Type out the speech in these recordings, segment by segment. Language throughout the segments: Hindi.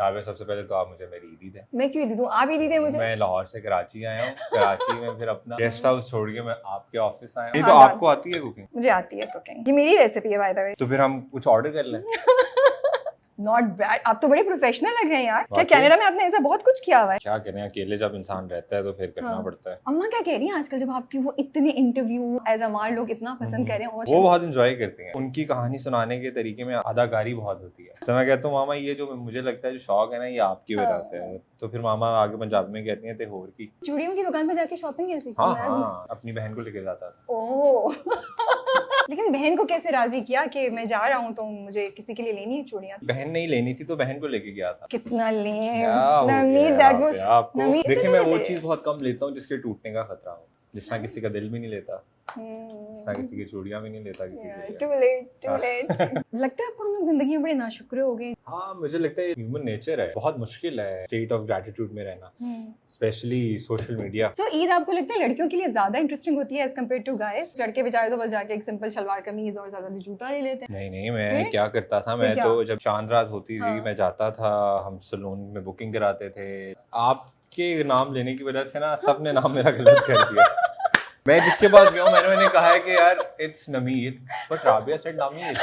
राबिया, सबसे पहले तो आप मुझे मेरी ईदी दें। मैं क्यों ईदी दूं? आप ईदी दें मुझे। मैं लाहौर से कराची आया हूँ। कराची में फिर अपना गेस्ट हाउस छोड़ के मैं आपके ऑफिस आया हूँ। नहीं तो हाँ, आपको आती है कुकिंग? मुझे आती है कुकिंग, ये मेरी रेसिपी है बाय द वे। तो फिर हम कुछ ऑर्डर कर लें। नॉट बैड, आप तो बड़े प्रोफेशनल लग रहे हैं यार। क्या वाकई? कनाडा में आपने ऐसा बहुत कुछ किया हुआ है? क्या करें, अकेले जब इंसान रहता है तो फिर करना हाँ। पड़ता है। अम्मा क्या कह रही हैं आजकल, जब आपकी वो इतने इंटरव्यू एज अमार लोग इतना पसंद कर रहे हैं? वो बहुत इंजॉय करती हैं। उनकी कहानी सुनाने के तरीके में अदाकारी बहुत होती है। तो मैं कहता हूँ मामा ये जो मुझे लगता है जो शौक है ना ये आपकी वजह से है। तो फिर मामा आगे पंजाब में कहती हैं ते होर की। चूड़ियों की दुकान पे जाके शॉपिंग कैसी की? हाँ हाँ, अपनी बहन को लेके जाता था। ओह लेकिन बहन को कैसे राजी किया कि मैं जा रहा हूँ तो मुझे किसी के लिए लेनी है चूड़ियाँ? बहन नहीं लेनी थी तो बहन को लेके गया था। कितना लिए क्या हो नमी, गया that यहाँ was पे आपको? नमी। देखिए मैं वो चीज बहुत कम लेता हूँ जिसके टूटने का खतरा हो। जिस तरह किसी का दिल भी नहीं लेता, जिस तरह किसी की चूड़ियां भी नहीं लेता किसी के लिए। टू लेट लगता है आपको हम लोग जिंदगी में बड़े नाशुक्र हो गए। हाँ मुझे लगता है ह्यूमन नेचर है, बहुत मुश्किल है स्टेट ऑफ ग्रेटिट्यूड में रहना, स्पेशली सोशल मीडिया। सो ईद आपको लगता है लड़कियों के लिए ज्यादा इंटरेस्टिंग होती है एज कम्पेयर टू गाइस? लड़के बेचारे तो बस जाके एक सिंपल शलवार कमीज और ज्यादा जूता ले लेते हैं। नहीं मैं क्या करता था, मैं तो जब चांद रात होती थी मैं जाता था, हम सलून में बुकिंग कराते थे। आपके नाम लेने की वजह से ना सबने नाम मेरा गलत कर दिया। मैं जिसके पास गया हूँ मैंने कहा है कि यार इट्स नमीर, बट राबिया सेड नमीर।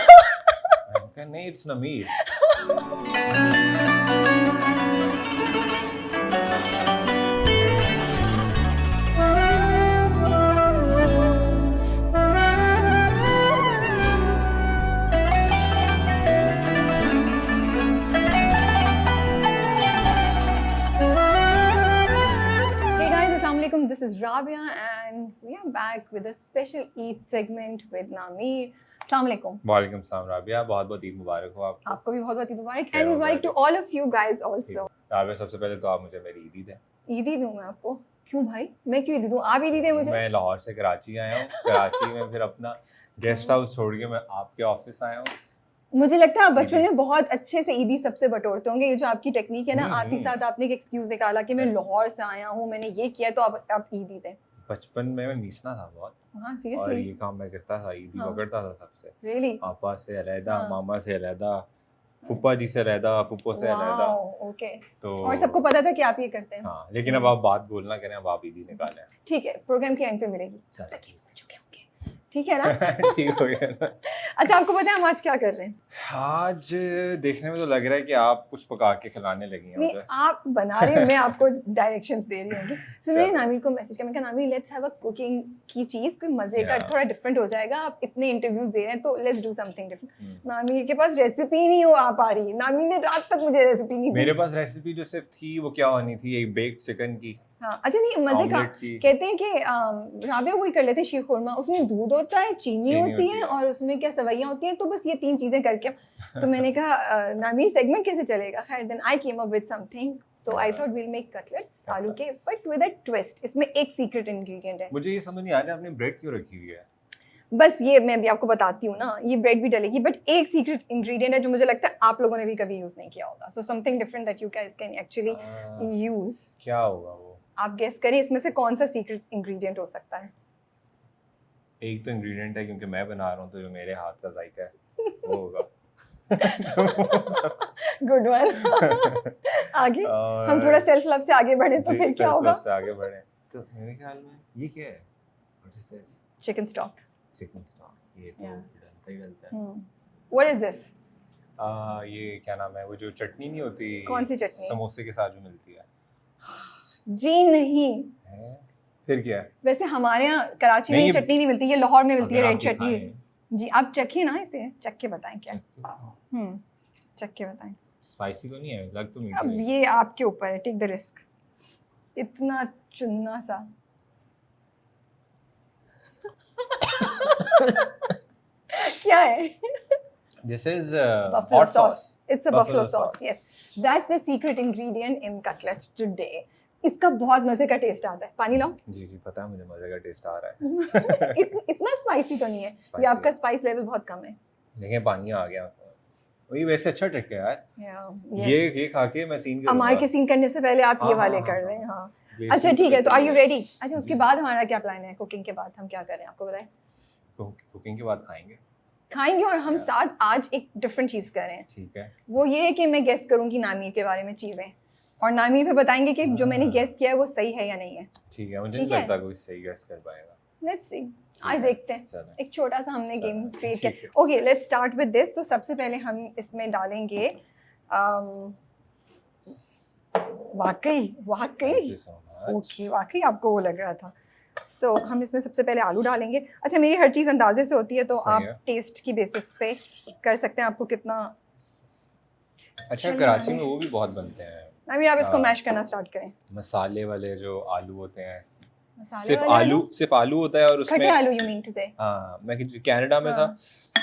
नहीं इट्स नमीर। This is Rabia and we are back with a special Eid segment with Nameer. Assalamu alaikum. वालेकुम सलाम राबिया, बहुत बहुत ईद मुबारक हो आपको। आपको भी बहुत बहुत ईद मुबारक and Mubarak to all of you guys also. Rabia, सबसे पहले तो आप मुझे मेरी ईदी दें। ईदी दूं मैं आपको? क्यों भाई, मैं क्यों ईदी दूं? आप ईदी दें मुझे। मैं लाहौर से कराची आया हूँ। कराची में फिर अपना गेस्ट हाउस छोड़ के मैं आपके ऑफिस आया हूँ। मुझे लगता है आप बचपन में बहुत अच्छे से ईदी सबसे बटोरते होंगे। ये जो आपकी टेक्निक है ना, आते साथ आपने एक एक्सक्यूज निकाला कि मैं लाहौर से आया हूँ, मैंने ये किया, तो आप ईदी दें। बचपन में मैं मीसना था बहुत। हाँ और सीरियसली ये काम मैं करता था, ईदी पकड़ता था सबसे। रियली? पापा से अलहदा, मामा से अलहदा, फूफा जी से अलहदा, फूफो से अलहदा। ओके। तो और सबको पता था कि आप ये करते हैं? हाँ, लेकिन अब आप बात बोलना करें, अब आप ईदी निकालें। ठीक है, प्रोग्राम के एंड पे मिलेगी। ठीक है ना? ठीक हो गया ना? अच्छा, आपको पता है हम आज क्या कर रहे हैं? आज देखने में तो लग रहा है कि आप कुछ पका के खिलाने लगी हैं मुझे। नहीं, आप बना रहे हैं, मैं आपको डायरेक्शंस दे रही हूँ। सो मैंने नामीर को मैसेज किया, मैं कहा नामीर लेट्स हैव अ कुकिंग की चीज, कोई मजे का, थोड़ा डिफरेंट हो जाएगा। आप इतने इंटरव्यूज दे रहे हैं तो लेट्स डू समथिंग डिफरेंट। नामीर के पास रेसिपी नहीं हो आ पा रही। नामीर ने रात तक मुझे रेसिपी नहीं दी। मेरे पास रेसिपी जो सिर्फ थी वो क्या होनी थी, एक बेक्ड चिकन की। हाँ, अच्छा नहीं, मजे का कहते हैं कि राबिया वही कर लेते हैं शीर खुरमा। उसमें दूध होता है, चीनी होती है और उसमें क्या सवैयाँ होती हैं, तो बस ये 3 चीजें करके। तो मैंने कहा नामीर सेगमेंट कैसे चलेगा? खैर then I came up with something, so I thought we'll make cutlets आलू के, बट विद अ ट्विस्ट। इसमें एक सीक्रेट इंग्रेडिएंट है। मुझे ये समझ नहीं आ रहा आपने ब्रेड क्यों रखी हुई है। बस ये मैं भी आपको बताती हूँ ना, ये ब्रेड भी डलेगी, बट एक सीक्रेट इंग्रेडिएंट है जो मुझे लगता है आप लोगों ने भी कभी यूज नहीं किया होगा। So something different that you guys can actually use. क्या होगा वो? आप गेस करें इसमें से कौन सा सीक्रेट इंग्रेडिएंट हो सकता है? एक तो इंग्रेडिएंट है क्योंकि मैं बना रहा हूँ तो जो मेरे हाथ का जायका है वो होगा। Good one. आगे हम थोड़ा सेल्फ लव से आगे बढ़े तो फिर क्या होगा? से आगे बढ़े तो मेरे ख्याल में ये क्या है? What is this? Chicken stock. Chicken stock, ये तो डलता ही डलता है। What is this? ये क्या नाम है, वो जो चटनी नहीं होती? कौन सी चटनी? समोसे के साथ जो मिलती है। जी नहीं है? फिर क्या है? वैसे हमारे यहाँ कराची में चटनी नहीं मिलती, ये लाहौर में मिलती है, रेड चटनी। जी आप चखिए ना, इसे चख के बताएं क्या। चख के बताएं। स्पाइसी तो नहीं है, लग तो मीठा। अब ये आपके ऊपर है, टेक द रिस्क। इतना चुन्ना सा। क्या है? This is buffalo hot sauce. It's a buffalo sauce. Yes, that's the secret ingredient in cutlets today. इसका बहुत मजे का टेस्ट आता है। पानी लाओ। जी पता है मुझे मजे का टेस्ट आ रहा है। इतना स्पाइसी तो नहीं है, ये आपका स्पाइस लेवल बहुत कम है। देखिए पानी आ गया। वही वैसे अच्छा ट्रिक है यार। ये खा के मैं सीन करूंगा। हमारे के सीन करने से पहले आप ये वाले कर लें। हाँ अच्छा ठीक है, तो आर यू रेडी? अच्छा उसके बाद हमारा क्या प्लान है? कुकिंग के बाद हम क्या करें आपको बताएं? कुकिंग के बाद खाएंगे। खाएंगे और हम साथ आज एक डिफरेंट चीज़ कर रहे हैं। ठीक है। वो ये है कि मैं गेस करूंगी नामीर के बारे में चीज़ें और नामीर पे बताएंगे कि जो मैंने गेस किया है वो सही है या नहीं है। ठीक है, मुझे नहीं लगता कोई सही गेस कर पाएगा। लेट्स सी, आज देखते हैं। एक छोटा सा हमने गेम क्रिएट किया। Okay, let's start with this. तो सबसे पहले हम इसमें डालेंगे वाकई ओके, वाकई आपको वो लग रहा था। सो हम इसमें सबसे पहले आलू डालेंगे। अच्छा, मेरी हर चीज़ अंदाजे से होती है तो आप टेस्ट की बेसिस पे कर सकते हैं आपको कितना। अच्छा, कराची में वो भी बहुत बनते हैं। अभी आप इसको मैश करना स्टार्ट करें। मसाले वाले जो आलू होते हैं, सिर्फ आलू होता है और उसमें खट्टे आलू, यू मीन टू से? हाँ, मैं कनाडा में था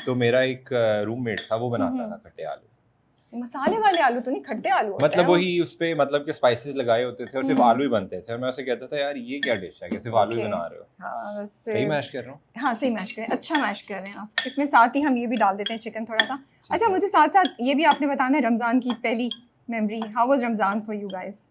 तो मेरा एक रूममेट था, वो बनाता था खट्टे आलू। मसाले वाले आलू तो नहीं, खट्टे आलू मतलब वही उस पे मतलब के स्पाइसेस लगाए होते थे और सिर्फ आलू ही बनते थे और मैं उसे कहता था यार ये क्या डिश है कि सिर्फ आलू ही बना रहे हो। हाँ, सही मैश कर रहा हूँ। हाँ, सही मैश कर रहे हैं, अच्छा मैश कर रहे हैं आप। इसमें साथ ही हम ये भी डाल देते हैं चिकन थोड़ा सा। अच्छा, मुझे साथ साथ ये भी आपने बताना है रमज़ान की पहली memory. How was Ramzan for you guys?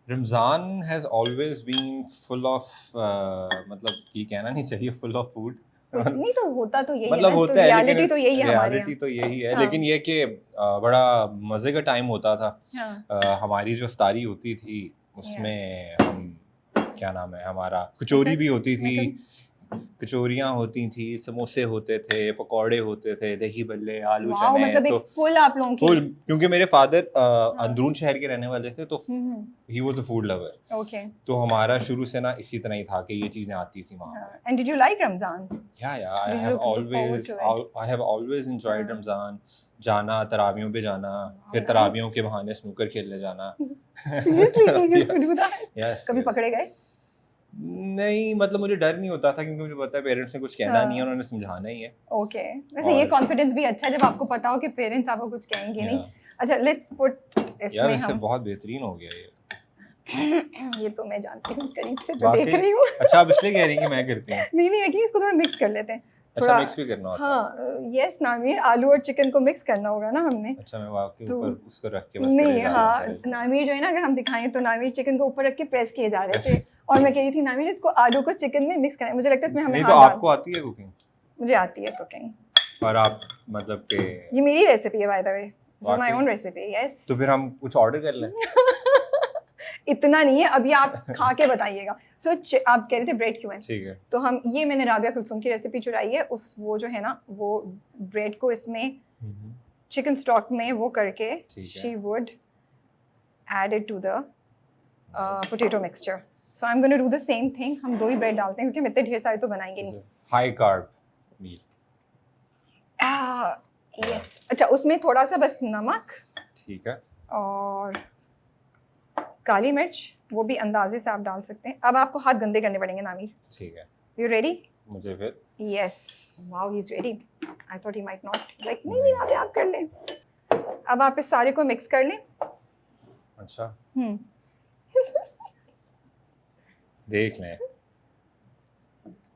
Ramzan has always been full of मतलब ये कहना नहीं चाहिए फुल ऑफ फूड नहीं तो होता तो यही मतलब है, होता है, रियलिटी तो यही है, रियलिटी तो यही है। लेकिन ये कि बड़ा मज़े का टाइम होता था। हमारी जो इफ्तारी होती थी उसमें हम क्या नाम है हमारा कचौरी भी होती थी, कचौरियाँ होती थी, समोसे होते थे, पकौड़े होते थे, दही बल्ले, आलू चने। मतलब तो एक फुल आप लोगों की फुल, क्योंकि मेरे फादर अंदरून शहर के रहने वाले थे तो he was a food lover. Okay, तो हमारा शुरू से ना इसी तरह ही था कि ये चीजें आती थी वहाँ। And did you like Ramzan? या I have always enjoyed Ramzan. जाना तरावियों पे जाना, फिर तरावियों के बहाने स्नूकर खेलने जाना। कभी पकड़े गए? नहीं, मतलब मुझे डर नहीं होता था क्योंकि मुझे पता है पेरेंट्स ने कुछ कहना नहीं है, उन्होंने समझाना ही है। ओके, वैसे ये कॉन्फिडेंस भी अच्छा है जब आपको पता हो कि पेरेंट्स आपको कुछ कहेंगे नहीं। अच्छा, लेट्स पुट इसमें यार इससे बहुत बेहतरीन हो गया ये तो मैं जानती हूँ, करीब से तो देख रही हूँ। अच्छा, आप इसलिए कह रही हैं कि मैं करती हूँ? नहीं लेकिन इसको थोड़ा मिक्स कर लेते हैं। अच्छा, मिक्स भी करना होता है? हाँ, यस नामीर, आलू और चिकन को मिक्स करना होगा ना हमने। अच्छा, मैं वाकई ऊपर उसको रख के बस नहीं, हाँ, नामीर जो है ना, अगर हम दिखाएं तो नामीर चिकन को ऊपर रख के प्रेस किए जा रहे थे और मैं कह रही थी नामीर इसको आलू को चिकन में मिक्स करना है। मुझे लगता है इसमें हमें नहीं तो आपको आती है कुकिंग? मुझे आती है कुकिंग। और आप मतलब के ये मेरी रेसिपी है bye the way, this is my own recipe. Yes, तो फिर हम कुछ ऑर्डर कर लें? इतना नहीं है, अभी आप खा के बताइएगा। सो आप कह रहे थे ब्रेड क्यों है? ठीक है। तो हम ये मैंने राबिया कुलसुम की रेसिपी चुराई है, उस वो जो है ना वो ब्रेड को इसमें चिकन स्टॉक में वो करके she would add it to the potato mixture. So I am gonna do the same thing. हम 2 ही ब्रेड डालते हैं क्योंकि हम इतने ढेर सारे तो बनाएंगे नहीं। हाई कार्ब मील। यस। अच्छा, उसमें थोड़ा सा बस नमक, ठीक है, और काली मिर्च, वो भी अंदाजे से आप डाल सकते हैं। अब आपको हाथ गंदे करने पड़ेंगे नामीर। ठीक है। You ready? मुझे फिर yes, wow he is ready. I thought he might not like. नहीं आप कर लें। अब आप इस सारे को मिक्स कर लें। अच्छा। देख लें।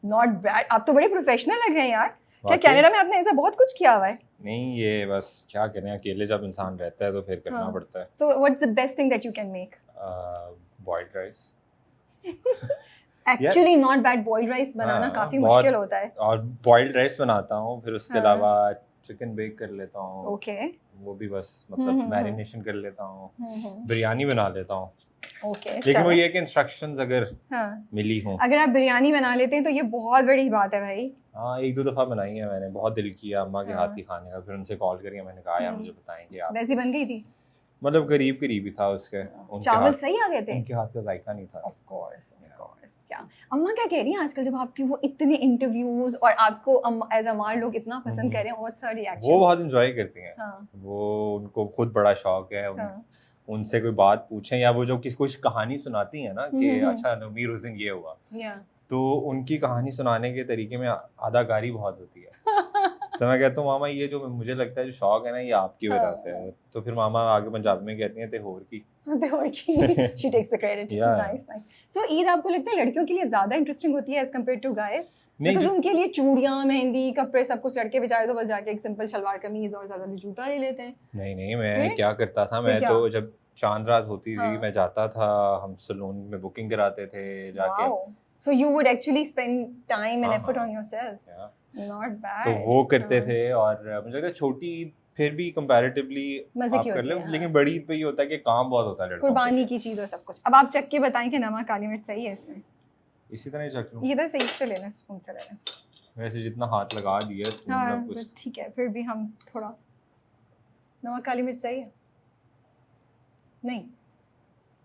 नॉट बैड, आप तो बड़े प्रोफेशनल लग रहे हैं यार। क्या कनाडा में आपने ऐसा बहुत कुछ किया हुआ है? नहीं, ये बस क्या करें, अकेले जब इंसान रहता है तो फिर करना पड़ता है। So what's the best thing that you can make? Boiled rice. Actually not bad, boiled rice बनाना काफी मुश्किल होता है। और बॉइल्ड राइस बनाता हूँ, फिर उसके अलावा चिकन बेक कर लेता हूँ। ओके, वो भी बस मतलब मैरिनेशन कर लेता हूँ। बिरयानी बना लेता हूँ। ओके, लेकिन वो ये कि इंस्ट्रक्शंस अगर मिली हों। अगर आप बिरयानी बना लेते हैं तो ये बहुत बड़ी बात है भाई। हाँ, 1-2 दफ़ा बनाई है मैंने, बहुत दिल किया अम्मा के हाथ की खाने का। फिर उनसे कॉल करके मैंने कहा यार मुझे बताएंगे आप। वैसी बन गई थी? मतलब करीब ही था उसके। चावल सही आ गए थे? उनके हाथ का जायका नहीं था। Of course. क्या अम्मा क्या कह रही हैं आजकल जब आपकी वो इतने इंटरव्यूज और आपको एज अमार लोग इतना पसंद कर रहे हैं? व्हाट्स हर रिएक्शन? वो बहुत एंजॉय करती हैं। वो उनको खुद बड़ा शौक है। उनसे कोई बात पूछें या वो जो किसी कोई कहानी सुनाती है ना कि अच्छा नमीर उस दिन ये हुआ, तो उनकी कहानी सुनाने के तरीके में अदाकारी बहुत होती है। तो मैं कहता हूँ मामा ये जो मुझे लगता है जो शौक है ना ये आपकी वजह से है। तो फिर मामा आगे पंजाबी में कहती हैं तेहोर की। She takes the credit. Nice. So Eid आपको लगता है लड़कियों के लिए ज्यादा इंटरेस्टिंग होती है as compared to guys? Because उनके लिए चूड़ियां, मेहंदी, कपड़े सब कुछ, लड़के बेचारे तो बस जाके एक सिंपल शलवार कमीज और ज्यादा जूता ले लेते हैं। नहीं, मैं क्या करता था, मैं तो जब चांद रात होती थी मैं जाता था, हम सलून में बुकिंग कराते थे जाके। So you would actually spend time and effort on yourself. Not bad. तो वो करते थे। और मुझे लगता है छोटी ईद फिर भी कंपैरेटिवली मजे आप की कर होती ले, है, लेकिन बड़ी ईद पे ये होता है कि काम बहुत होता है लड़कों कुर्बानी के। की चीज और सब कुछ। अब आप चख के बताएं कि नमक काली मिर्च सही है इसमें। इसी तरह ही चख लूं, ये तो सही से लेना, स्पून से लेना। वैसे जितना हाथ लगा दिया स्पून में हाँ कुछ ठीक है, फिर भी हम थोड़ा, नमक काली मिर्च सही है नहीं?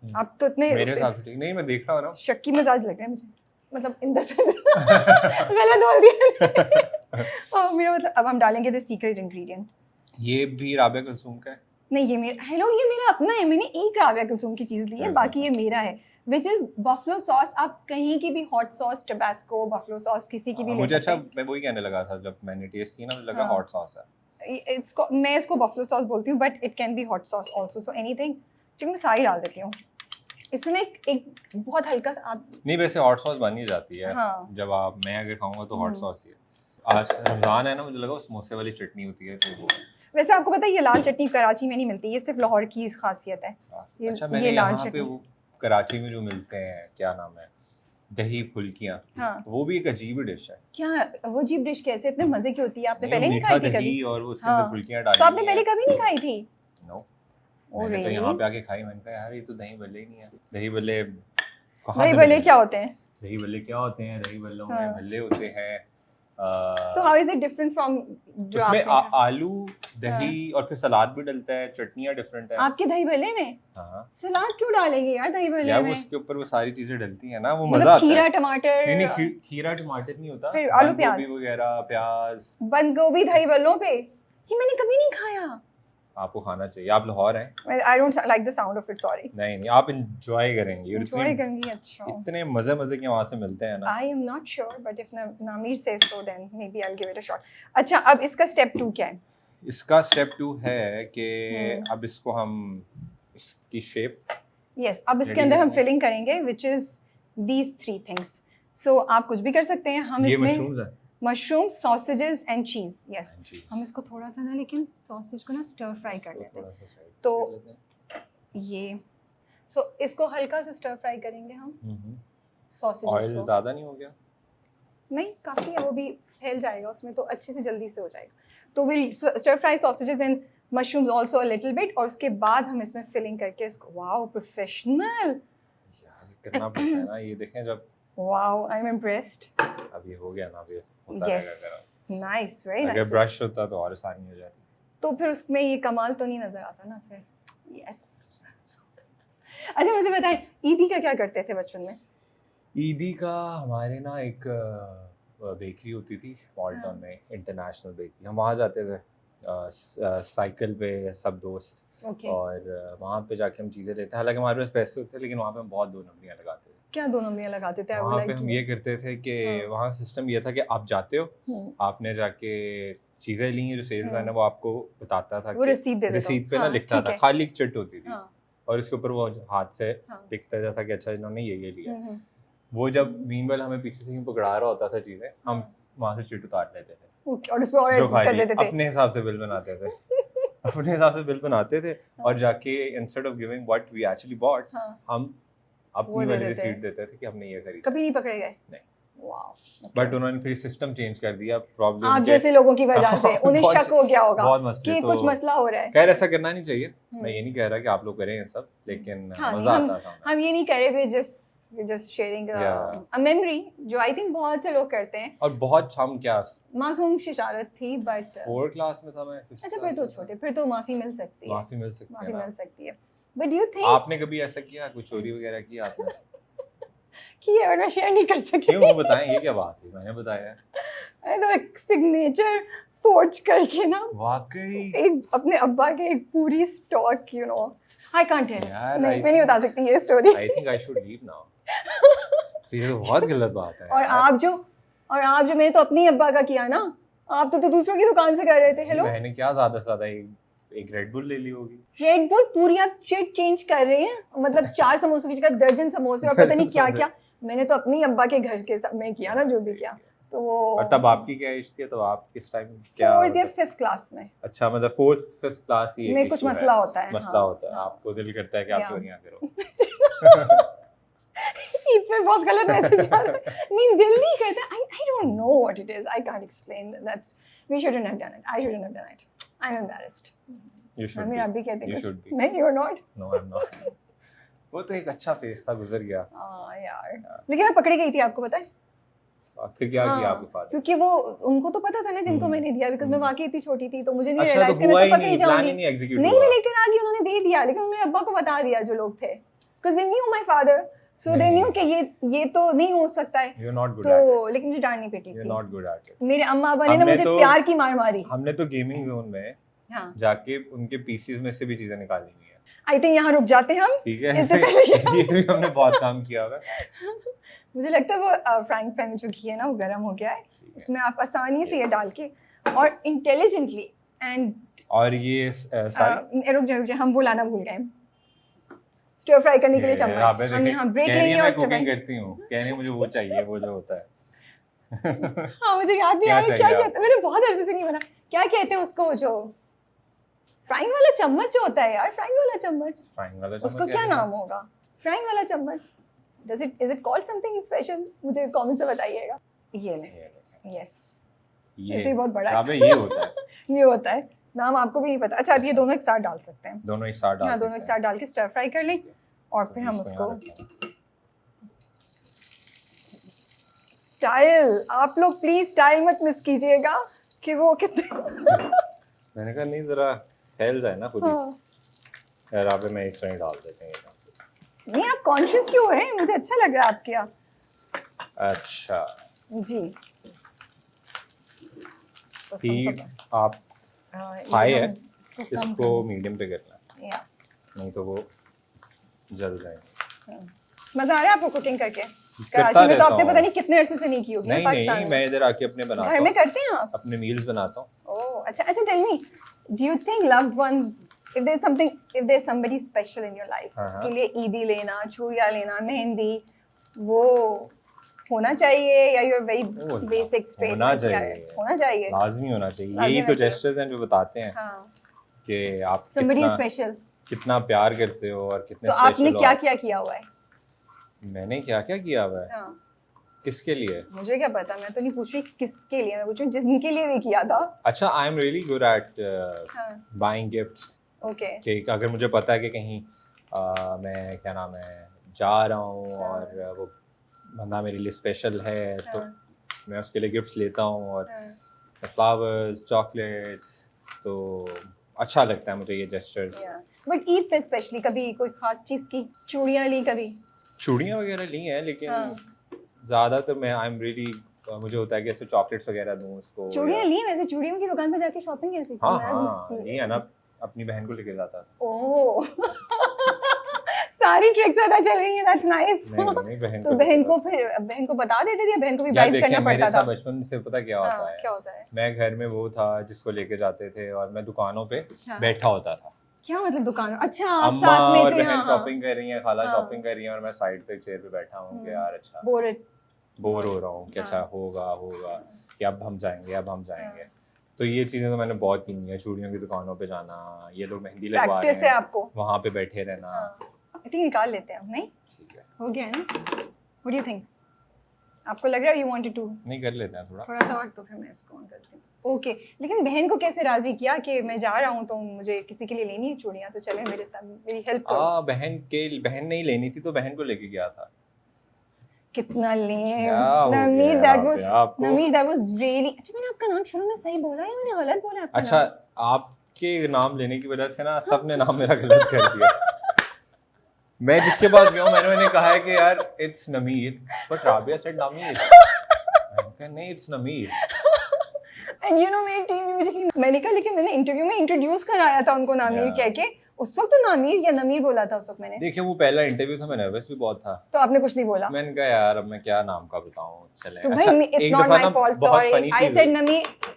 आप तो इतने मेरे हिसाब से ठीक नहीं, मैं देख रहा हूँ ना। शक्की मिजाज लग रहे हैं मुझे, मतलब इन द सेंस गलत बोल दिया। मेरा मतलब अब हम डालेंगे द सीक्रेट इंग्रेडिएंट। ये भी राबिया कुलसूम का है? नहीं ये मेरा, हेलो ये मेरा अपना है, मैंने एक राबिया कुलसूम की चीज़ ली है, बाकी ये मेरा है, विच इज़ बफलो सॉस। आप कहीं की भी hot sauce, Tabasco, buffalo sauce किसी की भी ले मुझे सकते अच्छा, मैं वही कहने लगा था जब मैंने टेस्ट की ना, मुझे लगा हाँ। हॉट सॉस है। मैं इसको बफलो सॉस बोलती हूँ, but it can be hot sauce also, so anything. चलो मैं सारी डाल देती हूँ इसमें। एक बहुत हल्का सा आप, नहीं वैसे हॉट सॉस बन ही जाती है। हाँ। जब आप, मैं अगर खाऊंगा तो हॉट सॉस ही है। आज रमजान है ना, मुझे लगा समोसे वाली चटनी होती है तो वो। वैसे आपको पता है ये लाल चटनी कराची में नहीं मिलती, ये सिर्फ लाहौर की खासियत है। अच्छा मैंने यहाँ पे वो कराची में जो मिलते हैं, क्या नाम है, दही फुल्कियाँ, हाँ। वो भी एक अजीब डिश है। क्या वो अजीब डिश कैसे, इतने मजे की होती है? आपने नहीं, पहले नहीं मीठा खाई थी कभी? दही और उसके हाँ। अंदर फुल्कियाँ डाली तो आपने हुई पहले हैं। कभी नहीं खाई थी? नो, Oh, मैंने तो really? यहाँ पे आके खाई। मैंने कहा यार ये तो दही भल्ले ही नहीं है। दही भल्ले कहाँ दही से भल्ले मिलेंगे? क्या होते हैं? दही भल्ले क्या होते हैं? दही भल्लों में हाँ। भल्ले होते हैं। So how is it different from जो उसमें आपने खाया? आलू, दही और फिर सलाद भी डलता है, चटनियाँ डिफरेंट है। आपके दही भल्ले में हाँ सलाद क्यों डालेंगे यार दही भल्ले यार, में? उसके ऊपर वो सारी चीजें डलती हैं ना, वो मतलब मजा आता खीरा है। टमाटर, नहीं खीरा टमाटर नहीं होता, फिर आलू बंद प्याज गोभी वगैरह, प्याज। बंद गोभी दही भल्लों पे, ये मैंने कभी नहीं खाया। आपको खाना चाहिए, आप लाहौर हैं। I don't like the sound of it, sorry. नहीं आप इंजॉय करेंगे। Enjoy करेंगी, अच्छा। इतने मजे मजे के वहाँ से मिलते हैं ना। I am not sure, but if Namir says so, then maybe I'll give it a shot. अच्छा, अब इसका स्टेप 2 क्या है? इसका स्टेप 2 है कि अब इसको हम इसकी शेप, Yes, अब इसके अंदर हम फिलिंग करेंगे, which is these 3 things. So आप कुछ भी कर सकते हैं। हम ये इसमें मशरूम्स है, मशरूम, सॉसेजेस एंड चीज। Yes, cheese। हम इसको थोड़ा सा ना, लेकिन सॉसेज को ना स्टर फ्राई कर लेते हैं। थोड़ा सा side तो कर लेते हैं। ये इसको हल्का सा स्टर फ्राई करेंगे हम सॉसेजेस ऑयल को। ज़्यादा नहीं हो गया? नहीं काफ़ी है, वो भी फैल जाएगा उसमें, तो अच्छे से जल्दी से हो जाएगा। तो will stir fry sausages and mushrooms also a little bit, और उसके बाद हम इसमें फिलिंग करके इसको, वाओ प्रोफेशनल यार करना पड़ता है ना, ये देखें जब। Wow I am impressed. अब ये हो गया ना, अब ये होता रहेगा यस गरम। नाइस, वेरी अगर नाइस। ब्रश होता तो और आसानी हो जाती। तो फिर उसमें ये कमाल तो नहीं नजर आता ना फिर। यस अच्छा मुझे बताएं, ईदी का क्या करते थे बचपन में? ईदी का हमारे ना एक बेकरी होती थी मॉल टाउन में, इंटरनेशनल बेकरी। हम वहाँ जाते थे साइकिल पे सब दोस्त, और वहाँ पे जाके हम चीज़ें लेते हैं। हालांकि हमारे पास पैसे होते थे, लेकिन वहाँ पे हम बहुत 2 नंबरियाँ लगाते थे। क्या 2 नंबरियाँ लगाते थे? वहाँ पे हम ये करते थे कि वहाँ सिस्टम ये था कि आप जाते हो, आपने जाके चीज़ें ली हैं, जो सेल्समैन है वो आपको बताता था, वो रसीद पे ना लिखता था, खाली एक चिट होती थी, और इसके ऊपर वो हाथ से लिखता जाता कि अच्छा इन्होंने ये लिया। वो जब मीनवेल हमें पीछे से ही पकड़ा रहा होता था चीज़ें, हम वहाँ से चिट उतार लेते थे और उसमें और कर देते थे। अपने हिसाब से बिल बनाते थे। अपने हिसाब से बिल बनाते थे, और जाके instead of giving what we actually bought, हम अपनी वाली रिसीट देते थे कि हमने ये खरीदा। कभी नहीं पकड़े गए? नहीं। वाओ। बट उन्होंने फिर सिस्टम चेंज कर दिया प्रॉब्लम आप जैसे लोगों की वजह से। उन्हें शक हो गया होगा कि कुछ मसला हो रहा है। खैर ऐसा करना नहीं चाहिए, मैं ये नहीं कह रहा कि आप लोग करें ये सब, लेकिन मजा आता था। हम ये नहीं कह रहे, वे जस्ट शेयरिंग अ मेमोरी, जो आई थिंक बहुत से लोग करते हैं। और बहुत हम क्या मासूम शरारत थी, बट 4 क्लास में था मैं। अच्छा फिर तो छोटे, फिर तो माफी मिल सकती है। माफी मिल सकती है। बट यू थिंक आपने कभी ऐसा किया, कुछ चोरी वगैरह की आपने? कि और मैं शेयर नहीं कर सकती। क्यों, वो बताएं, ये क्या बात है? मैंने बताया आई नो, एक सिग्नेचर फोर्ज करके ना, वाकई एक अपने अब्बा के एक पूरी stock, you know, I can't tell. नहीं, मैं नहीं बता सकती ये story. I think I should leave now. ये तो बहुत गलत बात है। और आप जो मैंने तो अपनी अब्बा का किया ना, आप तो दूसरों की दुकान से कर रहे थे। हेलो, मैंने क्या ज्यादा से ज्यादा एक रेड बुल ले ली होगी। रेड बुल पूरी आप चिट चेंज कर रहे हैं, मतलब 4 समोसों की जगह दर्जन समोसे और पता नहीं क्या क्या। मैंने तो अपनी अब्बा के घर के में किया ना, जो भी किया। तो वो, और तब आपकी क्या एज थी? तो आप किस टाइम क्या? 4th या 5th क्लास में। अच्छा, मतलब 4th 5th क्लास ही में कुछ मसला होता है। मसला होता है, आपको दिल करता है कि आप चोरियां करो। ईद पे बहुत गलत मैसेज आ रहा है। नहीं दिल नहीं करता। I don't know what it is. I can't explain. That's we shouldn't have done it. I shouldn't have done it. I'm embarrassed. You should Aamir be. आप भी कहते You कुछ? should be. नहीं, you're not. No, I'm not. वो तो एक अच्छा फेस था, गुजर गया। हाँ यार, लेकिन मैं पकड़ी गई थी, आपको पता है? फिर क्या किया हाँ, आपके फादर? क्योंकि वो उनको तो पता था ना जिनको मैंने दिया, बिकॉज मैं वाकई इतनी छोटी थी, तो मुझे नहीं अच्छा, रियलाइज तो कि मैं हुआ तो ही पकड़ी नहीं, प्लान जाऊंगी। ही नहीं एग्जीक्यूट नहीं, हुआ। मैं लेकर आ गई, उन्होंने दे दिया, लेकिन मेरे अब्बा को बता दिया जो लोग थे, because they knew my father, so they knew कि ये तो नहीं हो सकता है। You're not good at it. तो लेकिन मुझे डांट नहीं पिटी You're थी। not good at it. मेरे अम्मा अब्बा ने ना हमने मुझे तो- प्यार की मार मारी। हमने तो गेमिंग जोन में हाँ, जाके उनके पीसीज में से भी चीजें निकाली हुई है। आई थिंक यहाँ रुक जाते हम। ठीक है, इससे पहले कि ये भी हमने बहुत काम किया हुआ है। मुझे लगता है वो फ्राइंग पैन जो घी है ना वो गर्म हो गया है, उसमें आप आसानी से ये डाल के और इंटेलिजेंटली एंड और ये सारी रुक जा हम वो लाना भूल गए। स्टर फ्राई करने के लिए चम्मच हम यहाँ ब्रेक लेंगे और स्टर कुकिंग फ्राई। करती हूँ, कह रही है मुझे वो चाहिए, वो जो होता है। हाँ मुझे याद नहीं आ रहा क्या क्या चाहिए कहते हैं, मैंने बहुत अरसे से नहीं बना। क्या कहते हैं उसको, जो फ्राइंग वाला चम्मच जो होता है यार, फ्राइंग वाला चम्मच, फ्राइंग वाला उसको चम्मच क्या नाम होगा? फ्राइंग वाला चम्मच, is it called something special? मुझे कमेंट से बताइएगा। ये ले, यस, ये बहुत बड़ा है। अबे ये होता है, ये होता है, नाम आपको भी नहीं पता। अच्छा आप ये दोनों एक साथ डाल सकते हैं। दोनों एक साथ डाल हाँ, सकते दोनों एक साथ डाल के स्टर फ्राई कर लें और फिर हम उसको स्टाइल, आप लोग प्लीज स्टाइल मत मिस कीजिएगा कि वो कितने मैंने कहा नहीं जरा फैल जाए ना खुद ही। हाँ। यार आप मैं एक साथ डाल देते हैं। नहीं आप कॉन्शियस क्यों हो रहे हैं? मुझे अच्छा लग रहा है आपके यहाँ। अच्छा जी हीट आप हाई है, इसको मीडियम पे करना, या नहीं तो वो जल जाएंगे। मजा आ रहा है आपको कुकिंग करके? करता कराची में तो रहता आपने हूँ। पता नहीं कितने अरसे से नहीं की होगी ना नहीं पाकिस्तान नहीं, में। मैं इधर आके अपने बनाता घर में हूँ, करते हैं आप? अपने मील्स बनाता हूँ। Oh, अच्छा अच्छा, tell me, do you think loved once, if there's something, if there's somebody special in your life, हाँ। उसके लिए ईदी लेना, चूड़ियाँ लेना, मेहंदी, वो होना चाहिए या you're very basic straight? होना चाहिए, होना चाहिए, लाजमी होना चाहिए। लाजमी यही होना तो चाहिए। जेस्चर्स हैं जो बताते हैं हाँ, कि आप somebody कितना special। कितना प्यार करते हो और कितने तो आपने स्पेशल हो। क्या क्या किया हुआ है? मैंने क्या क्या किया हुआ है? हाँ, किसके लिए? मुझे क्या पता, मैं तो नहीं पूछ रही किसके लिए, मैं पूछ रही हूँ जिनके लिए भी किया था। अच्छा, I am really good at हाँ, बाइंग गिफ्ट्स। ओके, कि अगर मुझे पता है कि कहीं मैं क्या नाम है जा रहा हूँ और वो बंदा मेरे लिए स्पेशल है तो मैं उसके लिए गिफ्ट्स लेता हूँ और फ्लावर्स, चॉकलेट्स, तो अच्छा लगता है मुझे ये जेस्चर्स। बट ईद पे स्पेशली कभी कोई खास चीज़ की? चूड़ियाँ ली कभी? चूड़ियाँ वगैरह ली हैं, लेकिन हाँ। ज़्यादातर मैं आई एम रियली मुझे होता है कि ऐसे चॉकलेट्स वगैरह दूँ उसको। चूड़ियाँ ली? वैसे चूड़ियों की दुकान पे जाके शॉपिंग कैसे की? हाँ मैं हाँ, मिस की। ये है ना, अपनी बहन को लेके जाता था। ओह सारी ट्रिक्स पता चल रही हैं, दैट्स नाइस। नहीं, बहन तो को बहन को फिर बहन को बता देते थे, बहन को भी यार ब्राइब देखिए, करना मेरे पड़ता साथ था? बचपन से पता क्या होता हाँ, है, क्या होता है? मैं घर में वो था जिसको लेके जाते थे और मैं दुकानों पे हाँ। बैठा होता था। क्या मतलब दुकान? अच्छा आप अम्मा साथ में और थे? बहन हाँ, शॉपिंग कर रही हैं, खाला हाँ। शॉपिंग कर रही हैं और मैं साइड पे चेयर पे बैठा हूँ कि यार अच्छा बोर हो रहा हूँ कि अच्छा होगा कि अब हम जाएंगे। तो ये चीजें तो मैंने बहुत की हैं, चूड़ियों की दुकानों पे जाना, ये लोग मेहंदी लगवा रहे प्रैक्टिस है हैं आपको? वहाँ पे बैठे रहना। आई थिंक निकाल लेते हैं हम, नहीं? ठीक है, हो गया है ना? What do you think? आपको लग रहा है यू वांटेड टू नहीं कर लेते हैं थोड़ा सा और? तो फिर मैं इसको ऑन करती हूँ। ओके, लेकिन बहन को कैसे राजी किया कि मैं जा रहा हूँ तो मुझे किसी के लिए लेनी है चूड़ियाँ, तो चले मेरे साथ, मेरी हेल्प करो। बहन नहीं लेनी थी तो बहन को लेके गया था। कितना लिए नमीर, दैट वाज रियली अच्छा। मैंने आपका नाम शुरू में सही बोला या मैंने गलत बोला आपका अच्छा, नाम? आपके नाम लेने की वजह से ना सबने नाम मेरा गलत कर दिया। मैं जिसके पास गया हूँ मैंने कहा है कि यार इट्स नमीर, बट राबिया सेड नमीर। नहीं, इट्स नमीर। एंड यू नो मेरी टीम में मुझे, मैंने कहा लेकिन मैंने इंटरव्यू में इंट्रोड्यूस कराया था उनको नामीर कह के, उस वक्त तो नामीर या नमीर बोला था उस वक्त मैंने। देखिए वो पहला इंटरव्यू था, मैं नर्वस भी बहुत था। तो आपने कुछ नहीं बोला? मैंने कहा यार अब मैं क्या नाम का बताऊं, चले। तो अच्छा, भाई it's not my fault, sorry I said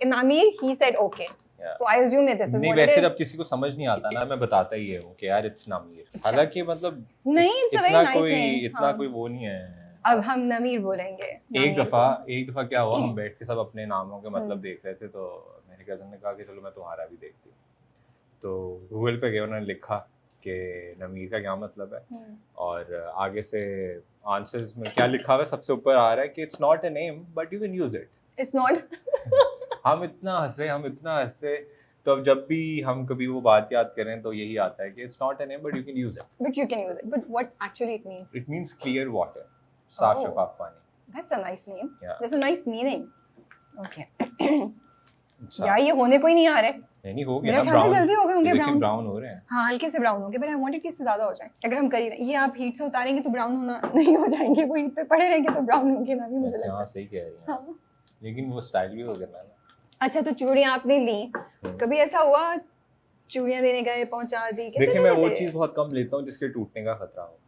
Nameer, he said okay, so I assume this is what it is. नहीं वैसे जब किसी को समझ नहीं आता ना, मैं बताता ही हूँ कि यार इट्स नमीर। हालांकि मतलब नहीं, इट्स वेरी नाइस, इतना कोई वो नहीं है। अब हम नमीर बोलेंगे। एक दफा क्या हुआ, हम बैठ के सब अपने नामों के मतलब देख रहे थे, तो मेरे कजन ने कहा कि चलो मैं तुम्हारा भी देखती हूँ। तो गूगल पे गए, उन्होंने लिखा कि नमीर का क्या मतलब है, और आगे से आंसर्स में क्या लिखा हुआ है सबसे ऊपर आ रहा है कि it's not a name but you can use it. It's not. हम इतना हंसे, तो अब जब भी हम कभी वो बात याद करें तो यही आता है कि it's not a name but you can use it. But you can use it, but what actually it means? It means clear water, साफ Oh. शफाफ पानी। That's a nice name. Yeah. That's a nice meaning. Okay. अच्छा। यार ये होने को ही नहीं आ रहे। नहीं हो गया मेरे ना, ख्याल से जल्दी हो गए होंगे लेकिन brown। ब्राउन हो रहे हैं। हाँ हल्के से ब्राउन हो गए, बट आई वांटेड कि इससे ज्यादा हो जाए। अगर हम कर ही रहे, ये आप हीट से उतारेंगे तो ब्राउन होना नहीं हो जाएंगे, वो हीट पे पड़े रहेंगे तो ब्राउन होंगे ना भी, मुझे वैसे लगता हाँ है। सही कह रही हैं, हाँ। लेकिन वो स्टाइल भी हो करना है ना। अच्छा तो चूड़ियाँ आपने ली, कभी ऐसा हुआ चूड़ियाँ देने गए, पहुंचा दी? कैसे देखिए मैं वो लेते? चीज़ बहुत कम लेता हूँ जिसके टूटने का खतरा हो,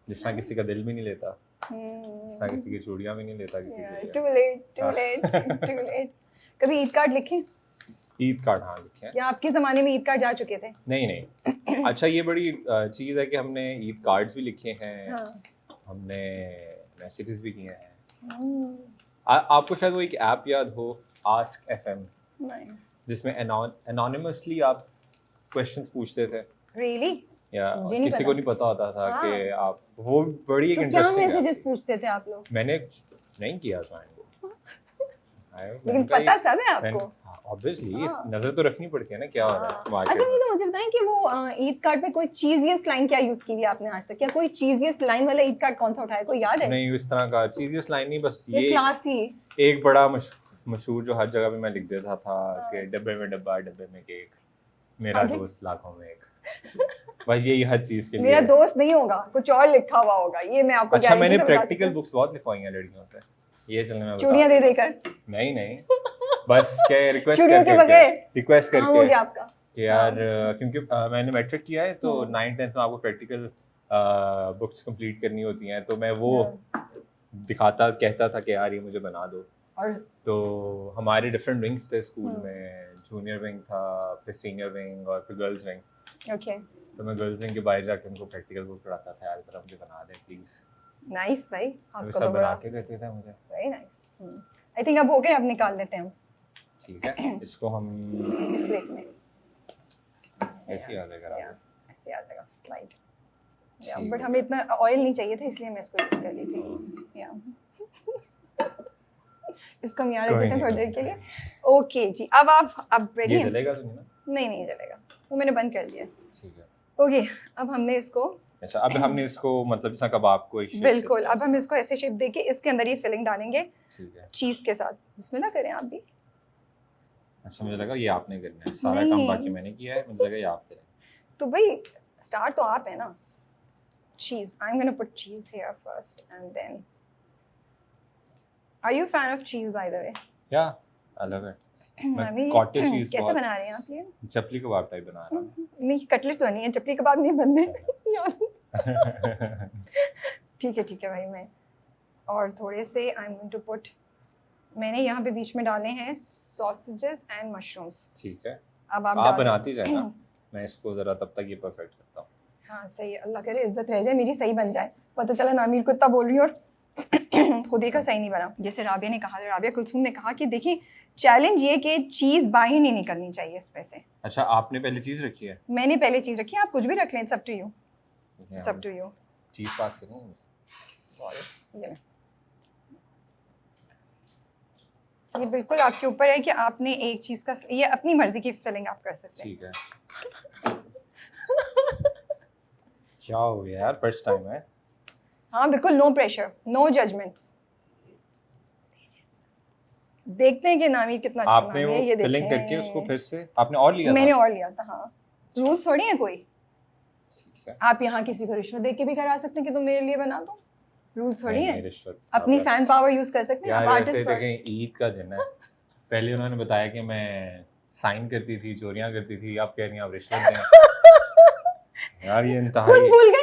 जिस तरह किसी का दिल भी नहीं लेता, जिस तरह किसी की चूड़ियाँ भी नहीं लेता किसी के लिए। Too late too late too late. कभी ईद कार्ड लिखे? ईद कार्ड हाँ लिखे हैं। या आपके ज़माने में ईद कार्ड जा चुके थे? नहीं अच्छा ये बड़ी चीज़ है कि हमने ईद कार्ड्स भी लिखे हैं, हाँ। हमने मैसेजेस भी किए हैं। Hmm. आपको शायद वो एक ऐप याद हो, आस्क एफएम, नहीं। जिसमें एनोनिमसली आप क्वेश्चंस पूछते थे, Really? या मुझे नहीं किसी पता। को नहीं पता होता था हाँ। कि आप, वो बड़ी एक तो क्या इंटरेस्टिंग मैसेजेस पूछते थे आप लोग? मैंने नहीं किया ज्वाइन को, लेकिन पता सब है आपको? ऑब्वियसली हाँ। नजर तो रखनी पड़ती है ना क्या हो रहा है अच्छा मार्केट नहीं में। तो मुझे बताएं कि वो ईद कार्ड पे कोई चीजियस्ट लाइन क्या यूज की हुई है आपने आज तक? क्या कोई चीजियस्ट लाइन वाला ईद कार्ड कौन सा उठाया, कोई याद है? नहीं इस तरह का चीज़ लाइन नहीं, बस ये ये क्लासी। एक बड़ा मशहूर जो हर जगह पे मैं लिख देता था हाँ। कि डब्बे में डब्बा डब्बे में केक, मेरा आगे? दोस्त लाखों में एक। बस यही हर चीज के लिए मेरा है। दोस्त नहीं होगा, कुछ और लिखा हुआ होगा, ये मैं आपको अच्छा मैंने गारंटी से बता प्रैक्टिकल सकती हूँ। बुक्स बहुत लिखवाई हैं लड़कियों से, ये चलने में चूड़ियाँ दे देकर? नहीं बस क्या रिक्वेस्ट चूड़ियों के बगैर? रिक्वेस्ट कहाँ हो करके गया आपका? कि यार क्योंकि मैंने मैट्रिक किया है तो हम्म। 9th 10th में आपको प्रैक्टिकल बुक्स कंप्लीट करनी होती हैं, तो मैं वो कहता था कि यार ये मुझे बना दो। और तो हमारे डिफरेंट विंग्स थे स्कूल हम्म। में, जूनियर विंग था, फिर सीनियर विंग और फिर गर्ल्स विंग। ओके तो मैं गर्ल्स विंग के बाहर जाके उनको प्रैक्टिकल बुक पढ़ाता था, यार जरा मुझे बना दे प्लीज। नाइस भाई, तो आपको सब तो बना बड़ा के देते थे मुझे। Very nice. आई थिंक अब हो गए, अब निकाल लेते हैं हम ठीक है इसको हम इस प्लेट में। ऐसे ही आ जाएगा या, आपको। ऐसे आ जाएगा स्लाइड। या ठीक बट है। हमें इतना ऑयल नहीं चाहिए था इसलिए मैं इसको यूज कर ली थी। या इसको हम यहाँ रख कोई देते हैं नहीं, थोड़ी देर कोई के लिए। ओके जी, अब रेडी ये हैं? चलेगा तो नहीं ना? नहीं चलेगा, वो मैंने बंद कर दिया। ठीक है। ओके अब हमने इसको अच्छा अब हमने इसको मतलब जैसा कबाब को एक shape बिल्कुल, देते हैं। अब हम इसको ऐसे शेप देके इसके अंदर ये फिलिंग डालेंगे ठीक है। चीज के साथ। बिस्मिल्लाह करें आप भी। अच्छा मुझे लगा ये आपने करना है, सारा नहीं। काम बाकी मैंने किया है, मुझे लगा ये आप करें। तो भाई स्टार्ट तो आप है ना। Cheese, I am gonna put cheese here first and then. Are you fan of cheese by the way? Yeah I love it. मैं अभी cottage cheese कैसे बहुत- बना रहे हैं आप ये? चपली कबाब टाइप बना रहा हूँ। नहीं कटलेट तो नहीं है, चपली कबाब नहीं बनते यार। ठीक है भाई। मैं और थोड़े से I am going to put, मैंने यहाँ पे बीच में डाले हैं सॉसेजेस एंड मशरूम्स। ठीक है अब आप आप डाल दें। बनाती जाए ना, मैं इसको जरा तब तक ये परफेक्ट करता हूँ। हाँ सही है, अल्लाह करे इज्जत रह जाए मेरी, सही बन जाए। पता चला नामीर को इतना बोल रही हूँ और खुद ही का सही नहीं बना। जैसे राबिया ने कहा, राबिया कुलसूम ने कहा कि देखिए चैलेंज ये कि चीज़ बाहर नहीं निकलनी चाहिए इसमें से। अच्छा आपने पहले चीज रखी है? मैंने पहले चीज़ रखी है, आप कुछ भी रख लें, सब टू यू, सब टू यू। चीज पास करनी है। सॉरी ये बिल्कुल आपके ऊपर है कि आपने एक चीज़ का, ये अपनी मर्जी की फिलिंग आप कर सकते हैं। ठीक है। क्या हो गया यार, फर्स्ट टाइम है। हाँ बिल्कुल, नो प्रेशर, नो जजमेंट्स। देखते हैं कि नामी कितना अच्छा आपने बना वो है, ये फिलिंग देखें। करके उसको फिर से आपने और लिया मैंने था? और लिया था। हाँ रूल्स थोड़ी है कोई, ठीक है। आप यहाँ किसी को रिश्वत दे के भी करा सकते हैं कि तुम मेरे लिए बना दो, रूल्स थोड़ी नहीं, है। नहीं, रिश्वत अपनी आप- फैन पावर यूज कर सकते हैं यार आप ऐसे आर्टिस्ट पर। देखें ईद का दिन है, पहले उन्होंने बताया कि मैं साइन करती थी, चोरियां करती थी, आप कह रही हैं आप रिश्वत दें। यार ये खुद इंतहाई भूल गए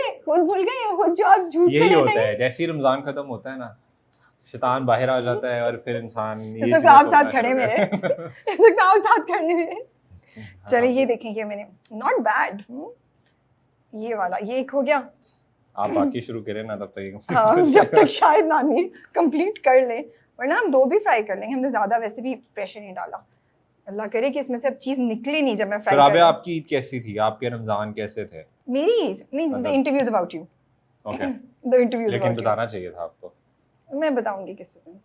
खुद जो आप झूठ से यही लेते होता हैं। है, जैसे ही रमजान खत्म होता है ना, शैतान बाहर आ जाता है और फिर इंसान ये इस वक्त चीज़ें आप सोचना साथ खड़े शुरू मेरे, कर- इस वक्त आप साथ खड़े मेरे। हाँ, चलिए ये देखें, ये मैंने नॉट बैड, ये वाला ये एक हो गया। आप बाकी शुरू करें ना तब तक हाँ जब तक शायद नामी कंप्लीट कर ले, वरना हम दो भी फ्राई कर लेंगे, हमने ज़्यादा वैसे भी प्रेशर नहीं डाला। अल्लाह करे कि इसमें से अब चीज निकले नहीं जब मैं तो फ्राई राबिया आपकी ईद कैसी थी, आपके रमजान कैसे थे? मेरी ईद नहीं, द मतलब- interviews about you, okay the interviews लेकिन अबाउट बताना चाहिए था आपको। यू। मैं बताऊंगी किसी दिन।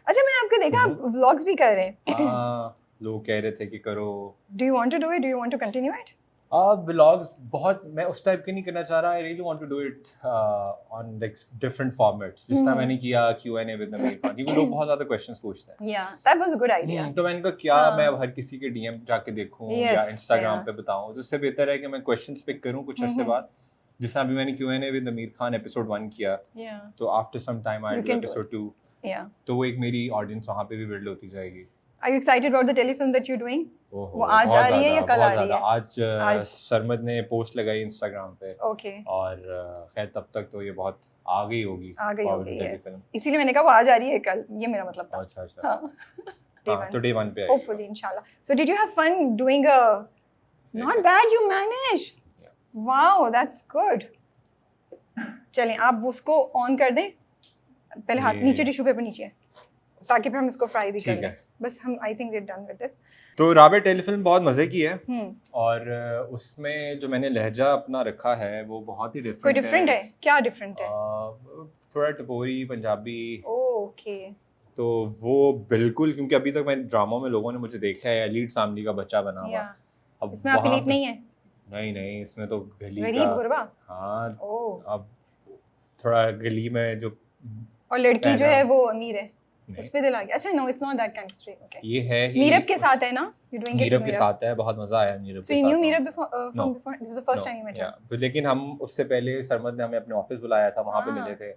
अच्छा मैंने आपको देखा आप व्लॉग्स भी कर रहे हैं। हाँ लोग कह रहे थे कि करो। Do you want to do it, do you want to continue it? Vlogs बहुत मैं उस टाइप के नहीं करना चाह रहा। I really want to do it on like different formats, जिस तरह मैंने किया Q&A विद आमिर खान, क्योंकि लोग बहुत ज्यादा क्वेश्चंस पूछते हैं। या that was a good idea. तो मैंने कहा क्या हाँ। मैं अब हर किसी के DM जाके देखूं Yes, या Instagram yeah. पे बताऊं, तो उससे बेहतर है कि मैं क्वेश्चंस पिक करूं कुछ अरसे बाद। जिस तरह अभी मैंने Q&A with Aamir Khan episode 1 किया, या तो after some time I You do can do episode 2, या तो वो एक मेरी ऑडियंस वहां पे भी बिल्ड होती जाएगी। Are you excited about the telefilm that you are doing? ओहो, वो आज बहुत आ रही है या ज़्यादा, कल आ बहुत रही ज़्यादा। है? आज आज। सरमद ने पोस्ट लगाई Instagram पे, ओके और खैर तब तक तो ये बहुत आ गई होगी आ गई probably होगी, टेलीफिल्म। यस। इसीलिए मैंने कहा वो आज आ रही है कल, ये मेरा मतलब था। अच्छा अच्छा। हाँ हाँ, तो डे 1 पे आएगी। होपफुली इंशाल्लाह। So did you have fun doing a not bad, you manage, wow that's good. चलें आप उसको ऑन कर दें पहले, हाथ ये- नीचे, टिश्यू पेपर नीचे, ताकि फिर हम इसको फ्राई भी कर ठीक लें। है। बस हम I think we are done with this. तो राबिया टेलीफिल्म बहुत मज़े की है, हम्म, और उसमें जो मैंने लहजा अपना रखा है वो बहुत ही कोई डिफरेंट डिफरेंट है? क्या डिफरेंट है? थोड़ा टपोरी पंजाबी। ओके तो वो बिल्कुल, क्योंकि अभी तक मैं ड्रामों में लोगों ने मुझे देखा है एलीट फैमिली का बच्चा बना हुआ। या अब इसमें आप वहाँ एलीट पे- नहीं है, नहीं नहीं, इसमें तो गली गरीब का। गुरबा। हाँ, ओह, अब थोड़ा गली में जो और लड़की जो पहना- है वो अमीर है, नहीं, उस पे दिल आ गया। अच्छा no, it's not that kind of story. Okay, ये है ही मीरब के साथ है ना? यू डूइंग इट मीरब के साथ है, बहुत मजा आया मीरब सो के यू साथ। Knew Meerab before No. From before? This is the first time you met या हर? लेकिन हम उससे पहले सरमद ने हमें अपने ऑफिस बुलाया था, वहाँ पे हाँ। मिले थे।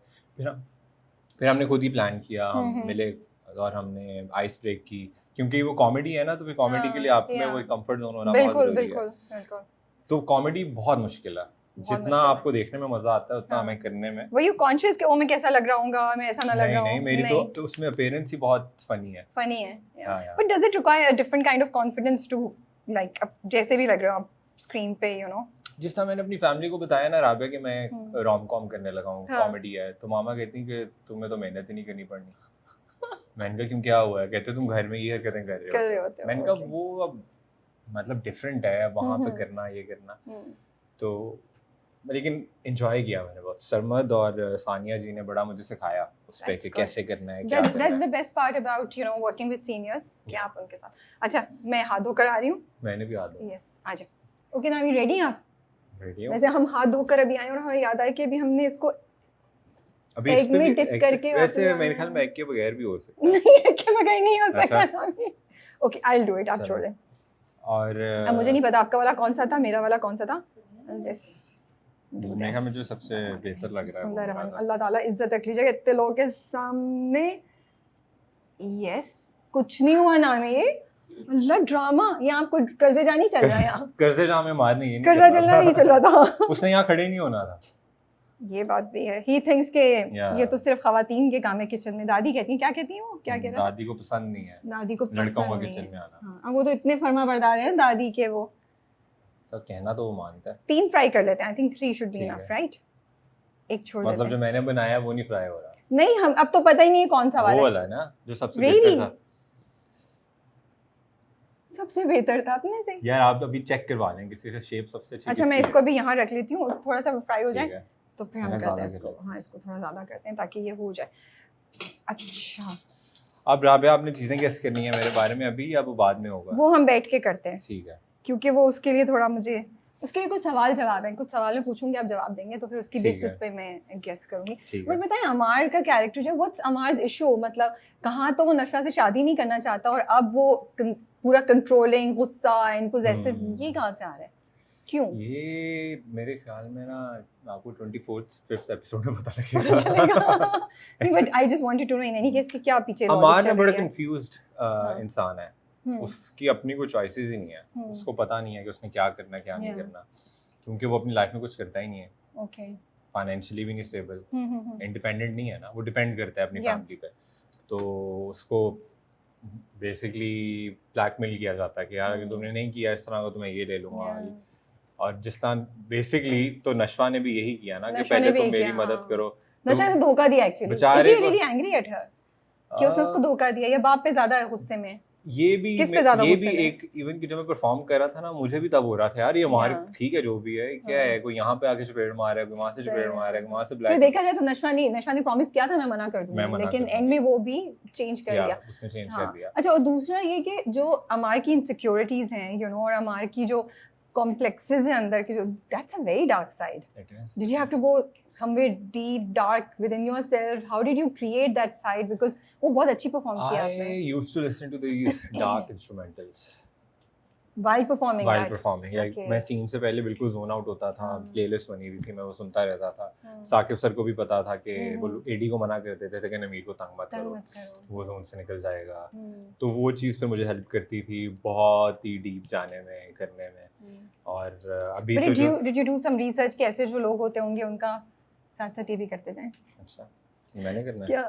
फिर हमने खुद ही प्लान किया, हम हम्म। मिले और हमने आइस ब्रेक की, क्योंकि वो कॉमेडी है ना, तो फिर कॉमेडी के लिए आप में yeah. वो कंफर्ट जोन होना बहुत बिल्कुल जरूरी है। बिल्कुल बिल्कुल। तो कॉमेडी बहुत मुश्किल है, बहुत जितना मुश्किल है। आपको देखने में मजा आता है उतना हाँ। हमें करने में वर यू कॉन्शियस कि ओ मैं कैसा लग रहा हूँगा, मैं ऐसा ना लग नहीं रहा नहीं, हूँ? मेरी तो उसमें अपीयरेंस ही बहुत फनी है। फनी है, हाँ, yeah. But does it require a different kind of confidence to like अब जैसे भी लग रहे हो आप स्क्रीन पे, यू नो? जिस तरह मैंने अपनी फैमिली को बताया ना राबिया कि मैं रोम कॉम करने लगा हूँ, हाँ। कॉमेडी है, तो मामा कहती हैं कि तुम्हें तो मेहनत ही नहीं करनी पड़नी। मैंने कहा क्यों, क्या हुआ है? कहते तुम घर में ये हरकतें कर रहे होते हो। मैंने कहा okay. वो अब मतलब डिफरेंट है, वहाँ पे करना ये करना। तो लेकिन एंजॉय किया मैंने बहुत। सरमद और सानिया जी ने बड़ा मुझे सिखाया उस पे That's कि good. कैसे करना है, क्या करना दैट्स है। The best part about you know working with seniors कि आप उनके साथ। अच्छा मैं हाथ धोकर आ रही हूँ। मैंने भी याद यस आ जाओ। Okay now you ready? आप रेडी हूँ। वैसे हम हाथ धोकर अभी आए और हमें याद आया कि अभी हमने इसको अभी egg इस पे में भी dip egg- करके वैसे वापस मेरे ख्याल में एग के बगैर भी हो सकता है। नहीं है कि मगर नहीं हो सकता अच्छा। ना अभी। Okay I will do it, आप चलो। छोड़ दें। और अब मुझे नहीं पता आपका वाला कौन सा था, मेरा वाला कौन सा था। जस्ट मेरे ख्याल में जो सबसे बेहतर लग रहा है वो मेरा था। अल्लाह ताला इज्जत रख लीजिएगा इतने लोगों के सामने। यस कुछ नहीं हुआ ना ये अल्लाह ड्रामा, यहाँ आपको कर्जे जानी चल रहा है यहाँ। कर्जे जहाँ में मारनी है, कर्जा चलना नहीं चल रहा था। उसने यहाँ खड़े नहीं होना था। ये बात भी है। ही थिंक्स के Yeah. ये तो सिर्फ खवातीन के काम है किचन में। दादी कहती हैं, क्या कहती हैं वो, क्या कह रहा है? दादी को पसंद नहीं है दादी को लड़कों का पसंद किचन नहीं में है। आना। हाँ अब वो तो इतने फर्मा बरदार हैं दादी के। वो तो कहना तो वो मानता है। 3 फ्राई कर लेते हैं। आई थिंक 3 शुड बी ठीक इनफ, है। राइट? एक छोड़ मतलब देते जो हैं। मैंने बनाया वो नहीं फ्राई हो रहा, नहीं हम अब तो पता ही नहीं है कौन सा वो वाला है। वाला है ना जो सबसे Really? बेहतर था। सबसे बेहतर था अपने से। यार आप अभी चेक करवा लें किसी से शेप सबसे अच्छी अच्छा मैं किसकी इसको अभी यहाँ रख लेती हूँ, थोड़ा सा फ्राई हो है। जाए ठीक है। तो फिर हम मैंने करते हैं ज़्यादा इसको। हाँ इसको थोड़ा ज़्यादा करते हैं ताकि ये हो जाए। अच्छा अब राबिया आपने चीजें गेस करनी है मेरे बारे में अभी, या वो बाद में होगा? वो हम बैठ के करते हैं ठीक है। क्योंकि वो उसके लिए थोड़ा मुझे उसके लिए कुछ सवाल जवाब है, कुछ सवाल मैं पूछूंगी आप जवाब देंगे तो फिर उसकी ठीक बेसिस है। पे मैं गेस करूंगी। ठीक बट है। बताएं अमार का कैरेक्टर जो व्हाट्स अमार्स इशू, मतलब कहाँ तो वो नशा से शादी नहीं करना चाहता और अब वो पूरा कंट्रोलिंग, गुस्सा एंड पोजेसिव, ये कहाँ से आ रहा है, क्यों? ये मेरे ख्याल में ना आपको 24th-5th एपिसोड में पता पता लगेगा। चलेगा। नहीं but I just wanted to know in any case कि क्या पीछे अमार ना logic चल बड़ा रही है। कंफ्यूज्ड इंसान है। उसकी अपनी कोई चॉइसेस ही नहीं है। उसको पता नहीं है कि उसने क्या करना क्या नहीं Yeah. करना, क्योंकि वो अपनी लाइफ में कुछ करता ही नहीं है। ओके फाइनेंशियली भी नहीं स्टेबल, इंडिपेंडेंट नहीं है ना, वो डिपेंड करता है अपनी Yeah. फैमिली पे। तो उसको बेसिकली ब्लैकमेल किया जाता है कि यार अगर तुमने नहीं किया इस तरह का तो मैं ये ले लूँगा। और जिस तरह बेसिकली तो नशवा ने भी यही किया ना कि नशवा ने पहले भी तुम यही मेरी किया, मदद हाँ। करो। नशा ने धोखा दिया एक्चुअली। बेचारे इज ही को- रियली एंग्री एट हर कि उसने उसको धोखा दिया या बाप पे ज्यादा है गुस्से में? ये भी किस पे ज्यादा ये गुस्से भी में? एक इवन कि जब मैं परफॉर्म कर रहा था ना, मुझे भी तब हो रहा था यार, ये हमारे हाँ। ठीक है जो भी है, क्या है, कोई यहाँ पे आके चपेट मार रहा है, कोई वहाँ से चपेट मार रहा है, वहाँ से तो ब्लैक देखा जाए तो नशवा ने प्रॉमिस किया था मैं मना कर मैं दूंगी, मना लेकिन कर एंड में वो भी चेंज कर या दिया। उसने चेंज हाँ। कर दिया। अच्छा, और दूसरा ये कि जो अमार की इनसिक्योरिटीज हैं, यू नो, और अमार की जो कॉम्प्लेक्सेस हैं अंदर की, जो that's a very dark side. It is. Did you have to go somewhere deep, dark within yourself? How did you create that side? Because वो बहुत अच्छी परफॉर्म किया I आपने used to listen to these dark instrumentals while performing while that. performing. Like Okay. मैं सीन से पहले बिल्कुल जोन आउट होता था, हाँ। प्लेलिस्ट बनी हुई थी, मैं वो सुनता रहता था। हाँ। साकिब सर को भी पता था कि वो हम्म। एडी को मना कर देते थे कि नमीर को तंग मत तंग करो, मत करो। वो जोन से निकल जाएगा। हम्म। तो वो चीज़ फिर मुझे हेल्प करती थी बहुत ही डीप जाने में, करने में। और अभी But तो जो did you do some research कि ऐसे जो लोग होते होंगे उनका साथ साथ ये भी करते जाएं? अच्छा, मैंने करना है। क्या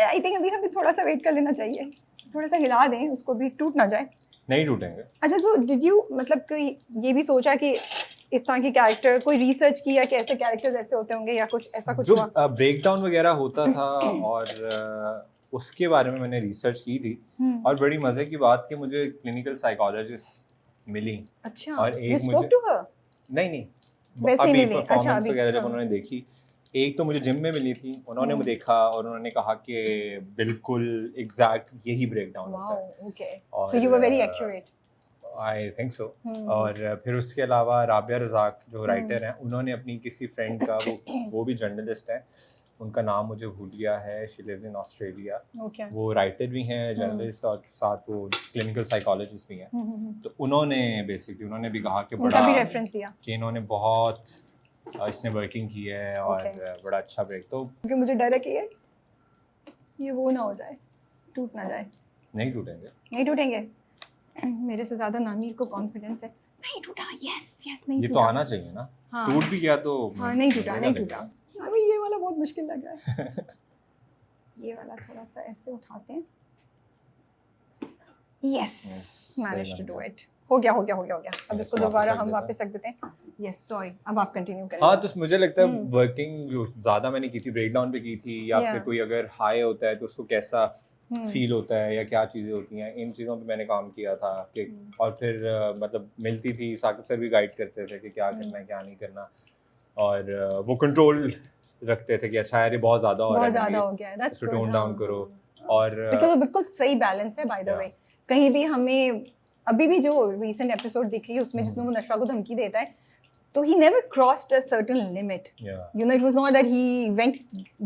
आई थिंक अभी हमें थोड़ा सा वेट कर लेना चाहिए, थोड़ा सा हिला दें उसको भी, टूट ना जाए। नहीं टूटेंगे। अच्छा, तो डिड यू मतलब कोई ये भी सोचा कि इस तरह के कैरेक्टर, कोई रिसर्च किया कि ऐसे कैरेक्टर्स ऐसे होते होंगे या कुछ ऐसा कुछ जो हुआ? ब्रेक डाउन वगैरह होता था और उसके बारे में मैंने रिसर्च की थी। और बड़ी मज़े की बात कि मुझे क्लिनिकल साइकोलॉजिस्ट मिली। अच्छा, और यू एक स्पोक मुझे टू हर? नहीं वैसे ही अभी मिली? अच्छा, परफॉर्मेंस अभी, वगैरह जब हाँ। उन्होंने देखी, एक तो मुझे जिम में मिली थी, उन्होंने मुझे देखा और उन्होंने कहा कि बिल्कुल एग्जैक्ट यही ब्रेक डाउन होता है। वाओ, ओके, और so you were very accurate. I think so. और फिर उसके अलावा राबिया रज़ाक जो राइटर हैं, उन्होंने अपनी किसी फ्रेंड का, वो भी जर्नलिस्ट हैं, उनका नाम मुझे भूल गया है, she lives in Australia. Okay. वो राइटर भी हैं, जर्नलिस्ट, और साथ वो क्लिनिकल साइकोलॉजिस्ट भी हैं। तो उन्होंने बेसिकली उन्होंने भी कहा कि उनका भी बड़ा रेफरेंस दिया कि इन्होंने बहुत इसने वर्किंग की है और बड़ा अच्छा ब्रेक। तो क्योंकि मुझे डर है कि ये वो ना हो जाए, टूट ना जाए। नहीं टूटेंगे, नहीं टूटेंगे। मेरे से ज्यादा नामीर को कॉन्फिडेंस है। नहीं टूटा, यस यस, नहीं ये टूटा। तो आना चाहिए ना। हाँ। टूट भी गया तो हाँ, नहीं टूटा, मजा नहीं लगेगा। टूटा। अभी ये वाला बहुत मुश्किल लग रहा है। ये वाला थोड़ा सा ऐसे उठाते हैं। Yes, manage to do it. हो गया। अब इसको दोबारा हम वापस रख देते हैं। यस, सॉरी, अब आप कंटिन्यू करें। हाँ, तो मुझे लगता है वर्किंग जो ज़्यादा मैंने की थी ब्रेक डाउन पे की थी, या Yeah. फिर कोई अगर हाई होता है तो उसको कैसा फील होता है या क्या चीज़ें होती हैं, इन चीज़ों पे मैंने काम किया था कि और फिर मतलब मिलती थी, साकिब सर भी गाइड करते थे कि क्या करना है क्या नहीं करना, और वो कंट्रोल रखते थे कि अच्छा यार ये बहुत ज़्यादा हो रहा है, बहुत ज़्यादा हो गया है, दैट्स गुड। टोन डाउन करो। और तो बिल्कुल सही बैलेंस है बाय द वे। कहीं भी हमें अभी भी जो रीसेंट एपिसोड दिखी है उसमें जिसमें वो नशवा को धमकी देता है, तो he never crossed a certain limit. You know, it was not that he went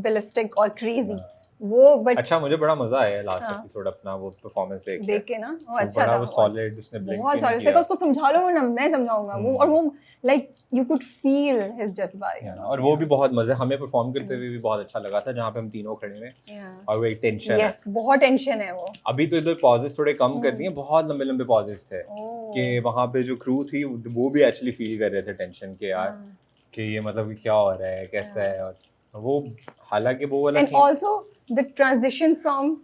ballistic or crazy. वो बट अच्छा, मुझे बड़ा मजा आया लास्ट एपिसोड अपना वो परफॉर्मेंस देख के ना, वो अच्छा था, वो सॉलिड, उसने ब्लिंक बहुत सॉलिड। देखो उसको समझा लो ना, मैं समझाऊंगा वो, और वो like you could feel his जज्बा, और वो भी बहुत मजे, हमें परफॉर्म करते हुए भी बहुत अच्छा लगा था, जहाँ पे हम तीनों खड़े हैं और वो एक टेंशन है। यस, बहुत टेंशन है वो। अभी तो इधर पॉजेस थोड़े कम कर दिए, बहुत लंबे लंबे पॉजेस थे कि वहाँ पे जो क्रू थी वो भी एक्चुअली फील कर रहे थे टेंशन के यार, कि ये मतलब क्या हो रहा है, कैसा है। और वो हालांकि वो वाला scene, and also the transition from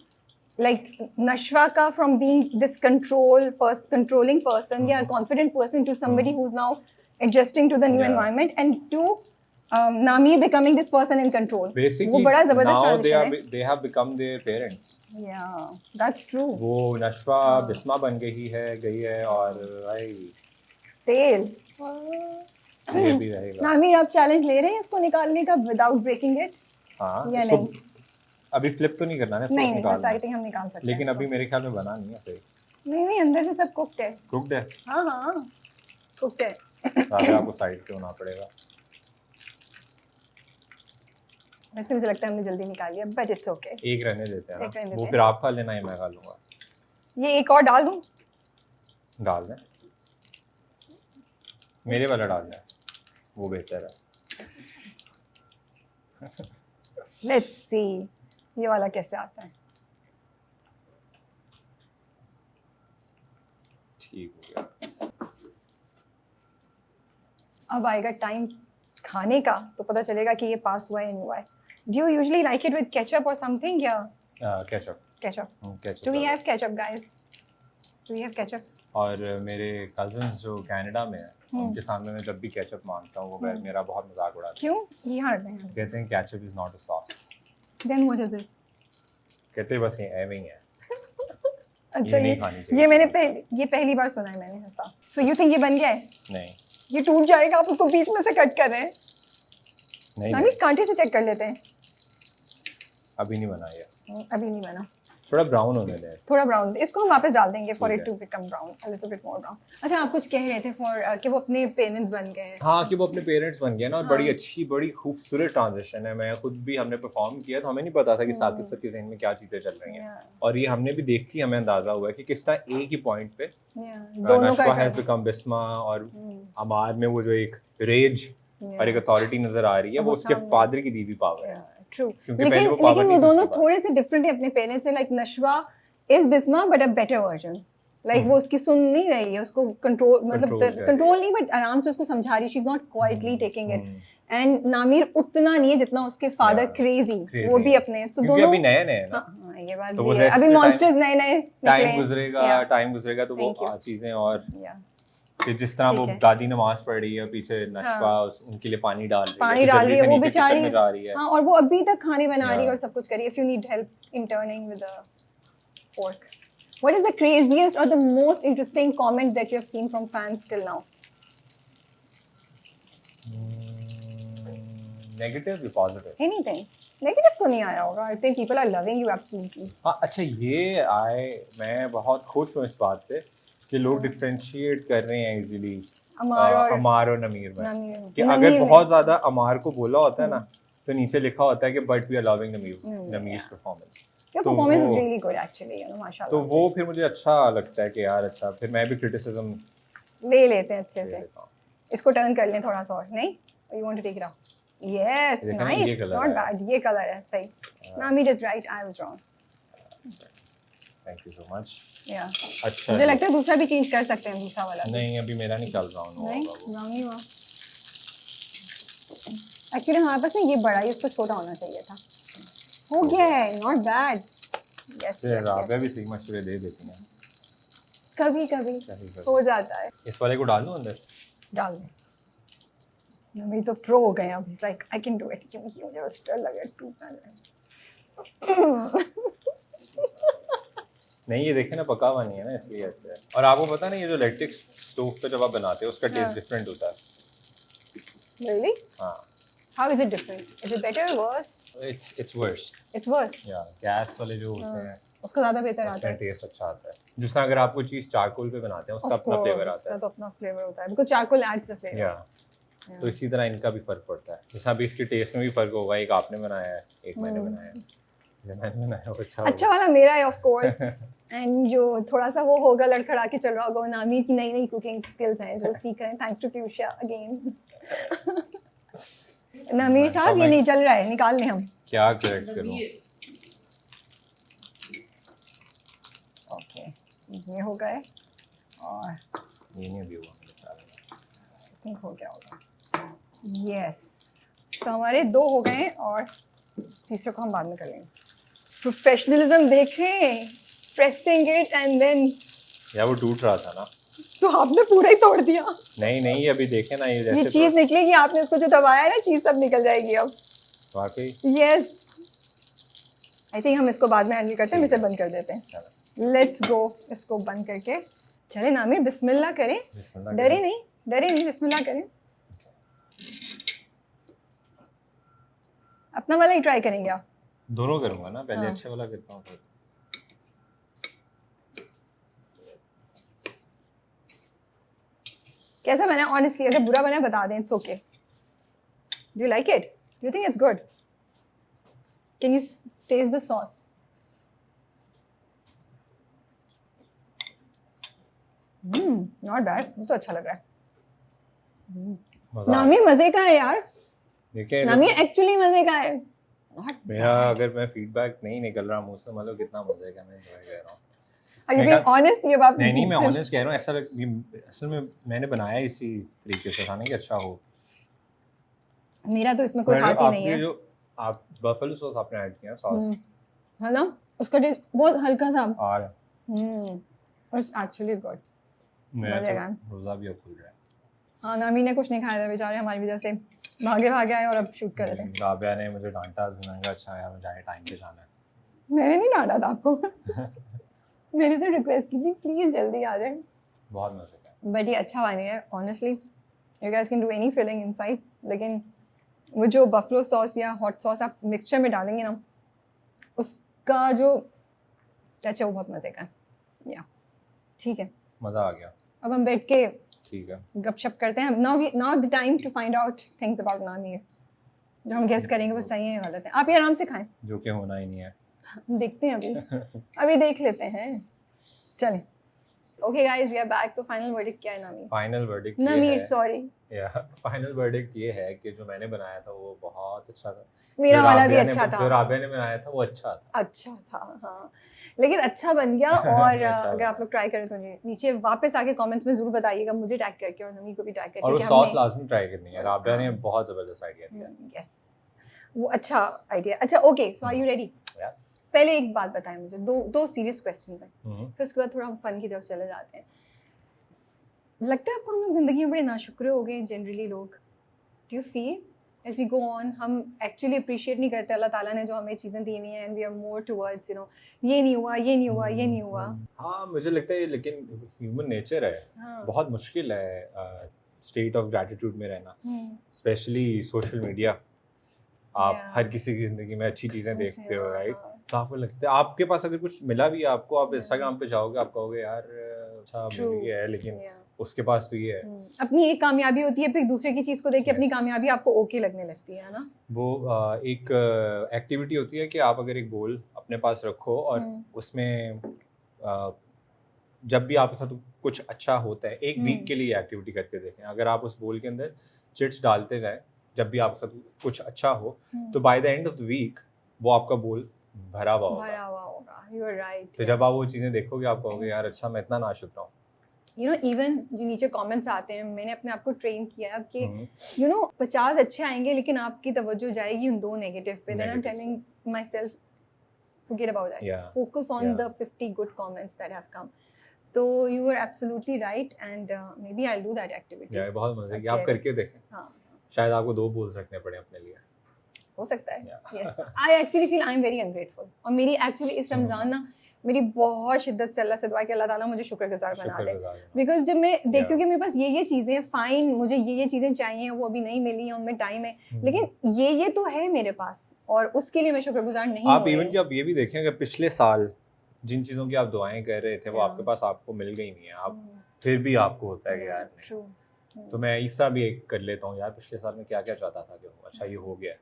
like Nashwa ka from being this controlling person, yeah, confident person, to somebody who's now adjusting to the new environment, and to Nami becoming this person in control. Basically, वो बड़ा जबरदस्त now transition है। they have become their parents. Yeah, that's true. वो नशवा बिस्मा बन गई है और भाई तेल ये भी रहेगा। नामी, आप चैलेंज ले रहे हैं इसको निकालने का विदाउट ब्रेकिंग इट? हाँ, या नहीं? अभी फ्लिप तो नहीं करना है, नहीं, बस आई थिंक हम निकाल सकते हैं। लेकिन अभी मेरे ख्याल में बना नहीं है फिर। नहीं, अंदर से सब कुक्ड है। कुक्ड है? हाँ, कुक्ड है। सारे आपको साइड पे होना पड़ेगा। वैसे मुझे लगता है हमने जल्दी निकाल लिया, बट इट्स ओके। एक रहने देते हैं ना, वो हैं। फिर आप खा लेना या मैं खा लूंगा। ये एक और डाल दूं? डाल दें, मेरे वाला डाल दें, वो बेहतर है। लेट्स सी ये वाला कैसे आता है। ठीक हो गया। अब आएगा टाइम खाने का, तो पता चलेगा कि ये पास हुआ है या नहीं हुआ है। Do you usually like it with ketchup और समथिंग, या ketchup? Do we have ketchup guys? Do we have ketchup? और मेरे कजिन्स जो कनाडा में हैं, उनके सामने मैं जब भी केचप मांगता हूँ, वो मेरा बहुत मजाक उड़ाते हैं। क्यों? यहाँ रखते हैं, कहते हैं ketchup is not a sauce. Then what is it? कहते हैं बस ये एवे ही है। अच्छा नहीं खानी चाहिए। ये ये पहली बार सुना है मैंने ऐसा। सो यू थिंक ये बन गया है? नहीं, ये टूट जाएगा, आप उसको बीच में से कट कर रहे हैं? नहीं, नामी कांटे से चेक कर लेते हैं। अभी नहीं बना ये, अभी नहीं बना, थोड़ा ब्राउन होने दें। थोड़ा ब्राउन, इसको हम वापस डाल देंगे for it to become brown, a little bit more brown. अच्छा, आप कुछ कह रहे थे फॉर कि वो अपने पेरेंट्स बन गए हैं। हाँ, कि वो अपने पेरेंट्स बन गए ना, और बड़ी अच्छी, बड़ी खूबसूरत ट्रांजिशन है। मैं खुद भी, हमने परफॉर्म किया तो हमें नहीं पता था कि साकिब सर के ज़हन में क्या चीज़ें चल रही हैं, और ये हमने भी देख के हमें अंदाजा हुआ है कि किस तरह एक ही पॉइंट पे नशवा हैज़ बिकम बिस्मा, और अमार में वो जो एक रेज और एक अथॉरिटी नजर आ रही है, वो उसके फादर की दी हुई पावर है। ट्रू, क्योंकि पहले वो लेकिन वो दोनों थोड़े से डिफरेंट है अपने पेरेंट्स से। Like Nashwa is Bisma but a better version. Like वो उसकी सुन नहीं रही है, उसको कंट्रोल, मतलब कंट्रोल नहीं, बट आराम से उसको समझा रही है। She is not quietly taking it. And Namir उतना नहीं है जितना उसके फादर क्रेजी, वो भी अपने, तो दोनों अभी नए नए ना। हाँ, ये बात भी है, अभी मॉन्स्टर्स नए नए टाइम गुजरेगा तो वो चीजें, और कि जिस तरह वो दादी नमाज पढ़ रही है पीछे, नशवा उनके लिए पानी डाल रही है, वो बेचारी जा रही है। हाँ, और वो अभी तक खाने बना रही है और सब कुछ कर रही है। If you need help in turning with the pork, what is the craziest or the most interesting comment that you have seen from fans till now? Negative or positive? Anything. Negative तो नहीं आया होगा. I think people are loving you absolutely. हाँ, अच्छा, मैं बहुत खुश हूँ इस बात से कि लोग डिफरेंशिएट कर रहे हैं इजीली अमार और नमीर में, कि अगर बहुत ज्यादा अमार को बोला होता है ना, तो नीचे लिखा होता है कि but we are loving Namir's performance. Your performance is really good actually, you know, माशाल्लाह। तो वो फिर मुझे अच्छा लगता है कि यार अच्छा, फिर मैं भी क्रिटिसिज्म ले लेते हैं अच्छे से। इसको टर्न कर लें थोड़ा सा और, नहीं? You want to take it out? Yes, nice, not bad. ये कलर है, सही। Naamir is right, I was wrong. Thank you so much. Yeah. अच्छा, मुझे लगता है दूसरा भी चेंज कर सकते हैं, दूसरा वाला। नहीं, अभी मेरा नहीं चल रहा हूँ। नहीं, ब्राउन ही हुआ। एक्चुअली हमारे पास ना ये बड़ा है, इसको छोटा होना चाहिए था। हो गया है, नॉट बैड। यस, राबिया भी सही मशवरे दे देती हैं कभी कभी हो जाता है। इस वाले को डाल दूं अंदर? डाल दे। मेरी तो प्रो हो गए अब, is like I can do it, क्योंकि मुझे बस डर लगा टूटना नहीं, ये देखे ना, पका हुआ नहीं है ना, इसलिए ऐसे है। और आपको पता नहीं, ये जो इलेक्ट्रिक स्टोव पे जब आप बनाते हो उसका टेस्ट डिफरेंट होता है। रियली? हाँ। How is it different? Is it better or worse? It's worse. It's worse. Yeah, gas वाले जो होते हैं उसका ज़्यादा बेहतर आता है। उसका टेस्ट अच्छा आता है। जिस तरह अगर आप कोई चीज़ चारकोल पे बनाते हैं, उसका अपना फ्लेवर आता है। उसका तो अपना फ्लेवर होता है, because charcoal adds the flavor. Yeah. तो इसी तरह इनका भी फर्क पड़ता है। जैसे अभी इसके टेस्ट में भी फर्क होगा, एक आपने बनाया है, एक मैंने बनाया है। जो मैंने बनाया वो अच्छा वाला मेरा है of course. एंड जो थोड़ा सा वो होगा लड़खड़ा के चल रहा होगा, नामी की नई नई कुकिंग स्किल्स हैं जो सीख रहे हैं, थैंक्स टू फ्यूशिया अगेन। नमीर साहब, ये नहीं चल रहा है, निकाल लें हम। क्या करेक्ट करूं? ओके, ये हो गए, और ये नहीं भी हुआ, आई थिंक हो गया होगा। यस, सो हमारे 2 हो गए, और तीसरे को हम बाद में कर लेंगे। प्रोफेशनलिज्म देखें, प्रेसिंग इट एंड देन। या वो टूट रहा था ना, तो आपने पूरा ही तोड़ दिया। नहीं, अभी देखे ना, ये जैसे ये चीज निकलेगी, आपने उसको जो दबाया है ना, चीज सब निकल जाएगी अब। वाकई? यस, आई थिंक हम इसको बाद में हैंडल करते हैं, इसे बंद कर देते हैं। लेट्स गो, इसको बंद करके चले नामिर, बिस्मिल्लाह करें। डरे नहीं, बिस्मिल्लाह करें। अपना वाला ही ट्राई करेंगे आप? दोनों करूंगा ना, पहले अच्छे वाला करता हूँ। कैसा बना? ऑनेस्टली अगर बुरा बना बता दें, it's okay. Do you like it? Do you think it's good? Can you taste the sauce? Not bad, मुझे तो अच्छा लग रहा है। नामिर मजे का है यार, देखिए नामिर एक्चुअली मजे का है। मेरा अगर मैं फीडबैक नहीं निकल रहा मुझ से, मतलब कितना मजे का मैं एंजॉय कर रहा हूँ। Are you being honest? ये बात नहीं, मैं ऑनेस्ट कह रहा हूँ। ऐसा असल में मैंने बनाया इसी तरीके से, खाने कि अच्छा हो। मेरा तो इसमें कोई हाथ ही नहीं है। जो आप बफेलो सॉस आपने ऐड किया, सॉस है ना, उसका टेस्ट बहुत हल्का सा आ रहा है। It's actually good. मेरा तो रोज़ा भी अब खुल रहा है। हाँ, नामी ने कुछ नहीं खाया था बेचारे, हमारी वजह से भागे आए और अब शूट कर रहे थे। राबिया ने मुझे डांटा, मैंने कहा अच्छा यार मुझे टाइम पे जाना है। मैंने नहीं डांटा था आपको। मैंने से रिक्वेस्ट की थी प्लीज जल्दी आ जाए, बहुत मजे का। बट ये अच्छा वानी है honestly, you guys can do any filling inside, लेकिन वो जो बफलो सॉस या हॉट सॉस आप मिक्सचर में डालेंगे ना, उसका जो टच है वो बहुत मजे का है। या ठीक है, मजा आ गया। अब हम बैठ के ठीक है, गपशप करते हैं। Now the time to find out things about Nani. जो हम गेस करेंगे वो सही है या गलत है। आप ये आराम से खाएं, जो कि होना ही नहीं है। देखते हैं अभी देख लेते हैं, चलें। Okay guys, we are back. तो फाइनल वर्डिक्ट क्या है Nami? Final verdict Namir, sorry या फाइनल वर्डिक्ट ये है कि जो मैंने बनाया था वो बहुत अच्छा था। मेरा वाला भी अच्छा था। जो राबिया ने बनाया था वो अच्छा था। अच्छा था, हाँ, लेकिन अच्छा बन गया। और अगर आप लोग ट्राई करें तो नीचे वापस आके कमेंट्स में जरूर बताइएगा, मुझे टैग करके और नमी को भी टैग करके। और वो सॉस लाजमी ट्राई करनी है, राबिया ने बहुत जबरदस्त आइडिया दिया। यस, वो अच्छा आइडिया। अच्छा okay, so are you ready? Yes. पहले एक बात बताएं मुझे, दो सीरियस क्वेश्चंस हैं, फिर उसके बाद थोड़ा हम फन की तरफ चले जाते हैं। लगता है आपको हम लोग जिंदगी में बड़े नाशुक्र हो गए जनरली लोग? Do you feel as we go on हम एक्चुअली अप्रिशिएट नहीं करते अल्लाह ताला ने जो हमें चीज़ें दी हुई हैं, and we are more towards you know ये नहीं हुआ, ये नहीं हुआ, ये नहीं हुआ। हाँ, मुझे लगता है लेकिन ह्यूमन नेचर है। हाँ। बहुत मुश्किल है स्टेट ऑफ ग्रैटिट्यूड में रहना, स्पेशली सोशल मीडिया। आप हर किसी की जिंदगी में अच्छी चीजें देखते हो, राइट? तो आपको लगता है आपके पास अगर कुछ मिला भी है आपको, आप इंस्टाग्राम पे जाओगे, आप कहोगे यार अच्छा मिल गया है, लेकिन उसके पास तो ये है। अपनी एक कामयाबी होती है, फिर दूसरे की चीज को देख के अपनी कामयाबी आपको ओके लगने लगती है ना। वो एक एक्टिविटी होती है कि आप अगर एक गोल अपने पास रखो और उसमें जब भी आपके साथ कुछ अच्छा होता है, एक वीक के लिए एक्टिविटी करके देखें। अगर आप उस गोल के अंदर चिट्स डालते जाएं, जब भी आपके साथ कुछ अच्छा हो, तो by the end of the week वो आपका गोल भरा हुआ होगा। You are right. तो जब आप वो चीजें देखोगे, आप कहोगे यार अच्छा मैं इतना नाशुक्र हूँ। यू नो इवन जो नीचे कमेंट्स आते हैं, मैंने अपने आप को ट्रेन किया है कि यू नो 50 अच्छे आएंगे लेकिन आपकी तवज्जो जाएगी उन 2 नेगेटिव पे। Then I am telling myself forget about that, focus on the 50 good comments that have come. तो you were absolutely right and maybe I'll do that activity. यार बहुत मजे की, आप करके देखें। हाँ, शायद आपको 2 बोल सकने पड़े अपने लिए, हो सकता है। yes, I actually feel I'm very ungrateful। और मेरी actually इस रमज़ान ना मेरी बहुत शिद्दत से अल्लाह से दुआ कि अल्लाह ताला मुझे शुक्रगुजार बना दे। बिकॉज जब मैं देखती हूँ कि मेरे पास ये चीज़ें फाइन, मुझे ये चीज़ें चाहिए, वो अभी नहीं मिली हैं, उनमें टाइम है, लेकिन ये तो है मेरे पास और उसके लिए मैं शुक्रगुजार नहीं हूँ। आप इवन कि आप ये भी देखें कि पिछले साल जिन चीज़ों की आप दुआएं कर रहे थे वो आपके पास आपको मिल गई नहीं है, आप फिर भी आपको होता है कि यार नहीं। तो मैं ईसा भी एक कर लेता हूँ यार, पिछले साल में क्या क्या चाहता था कि अच्छा ये हो गया।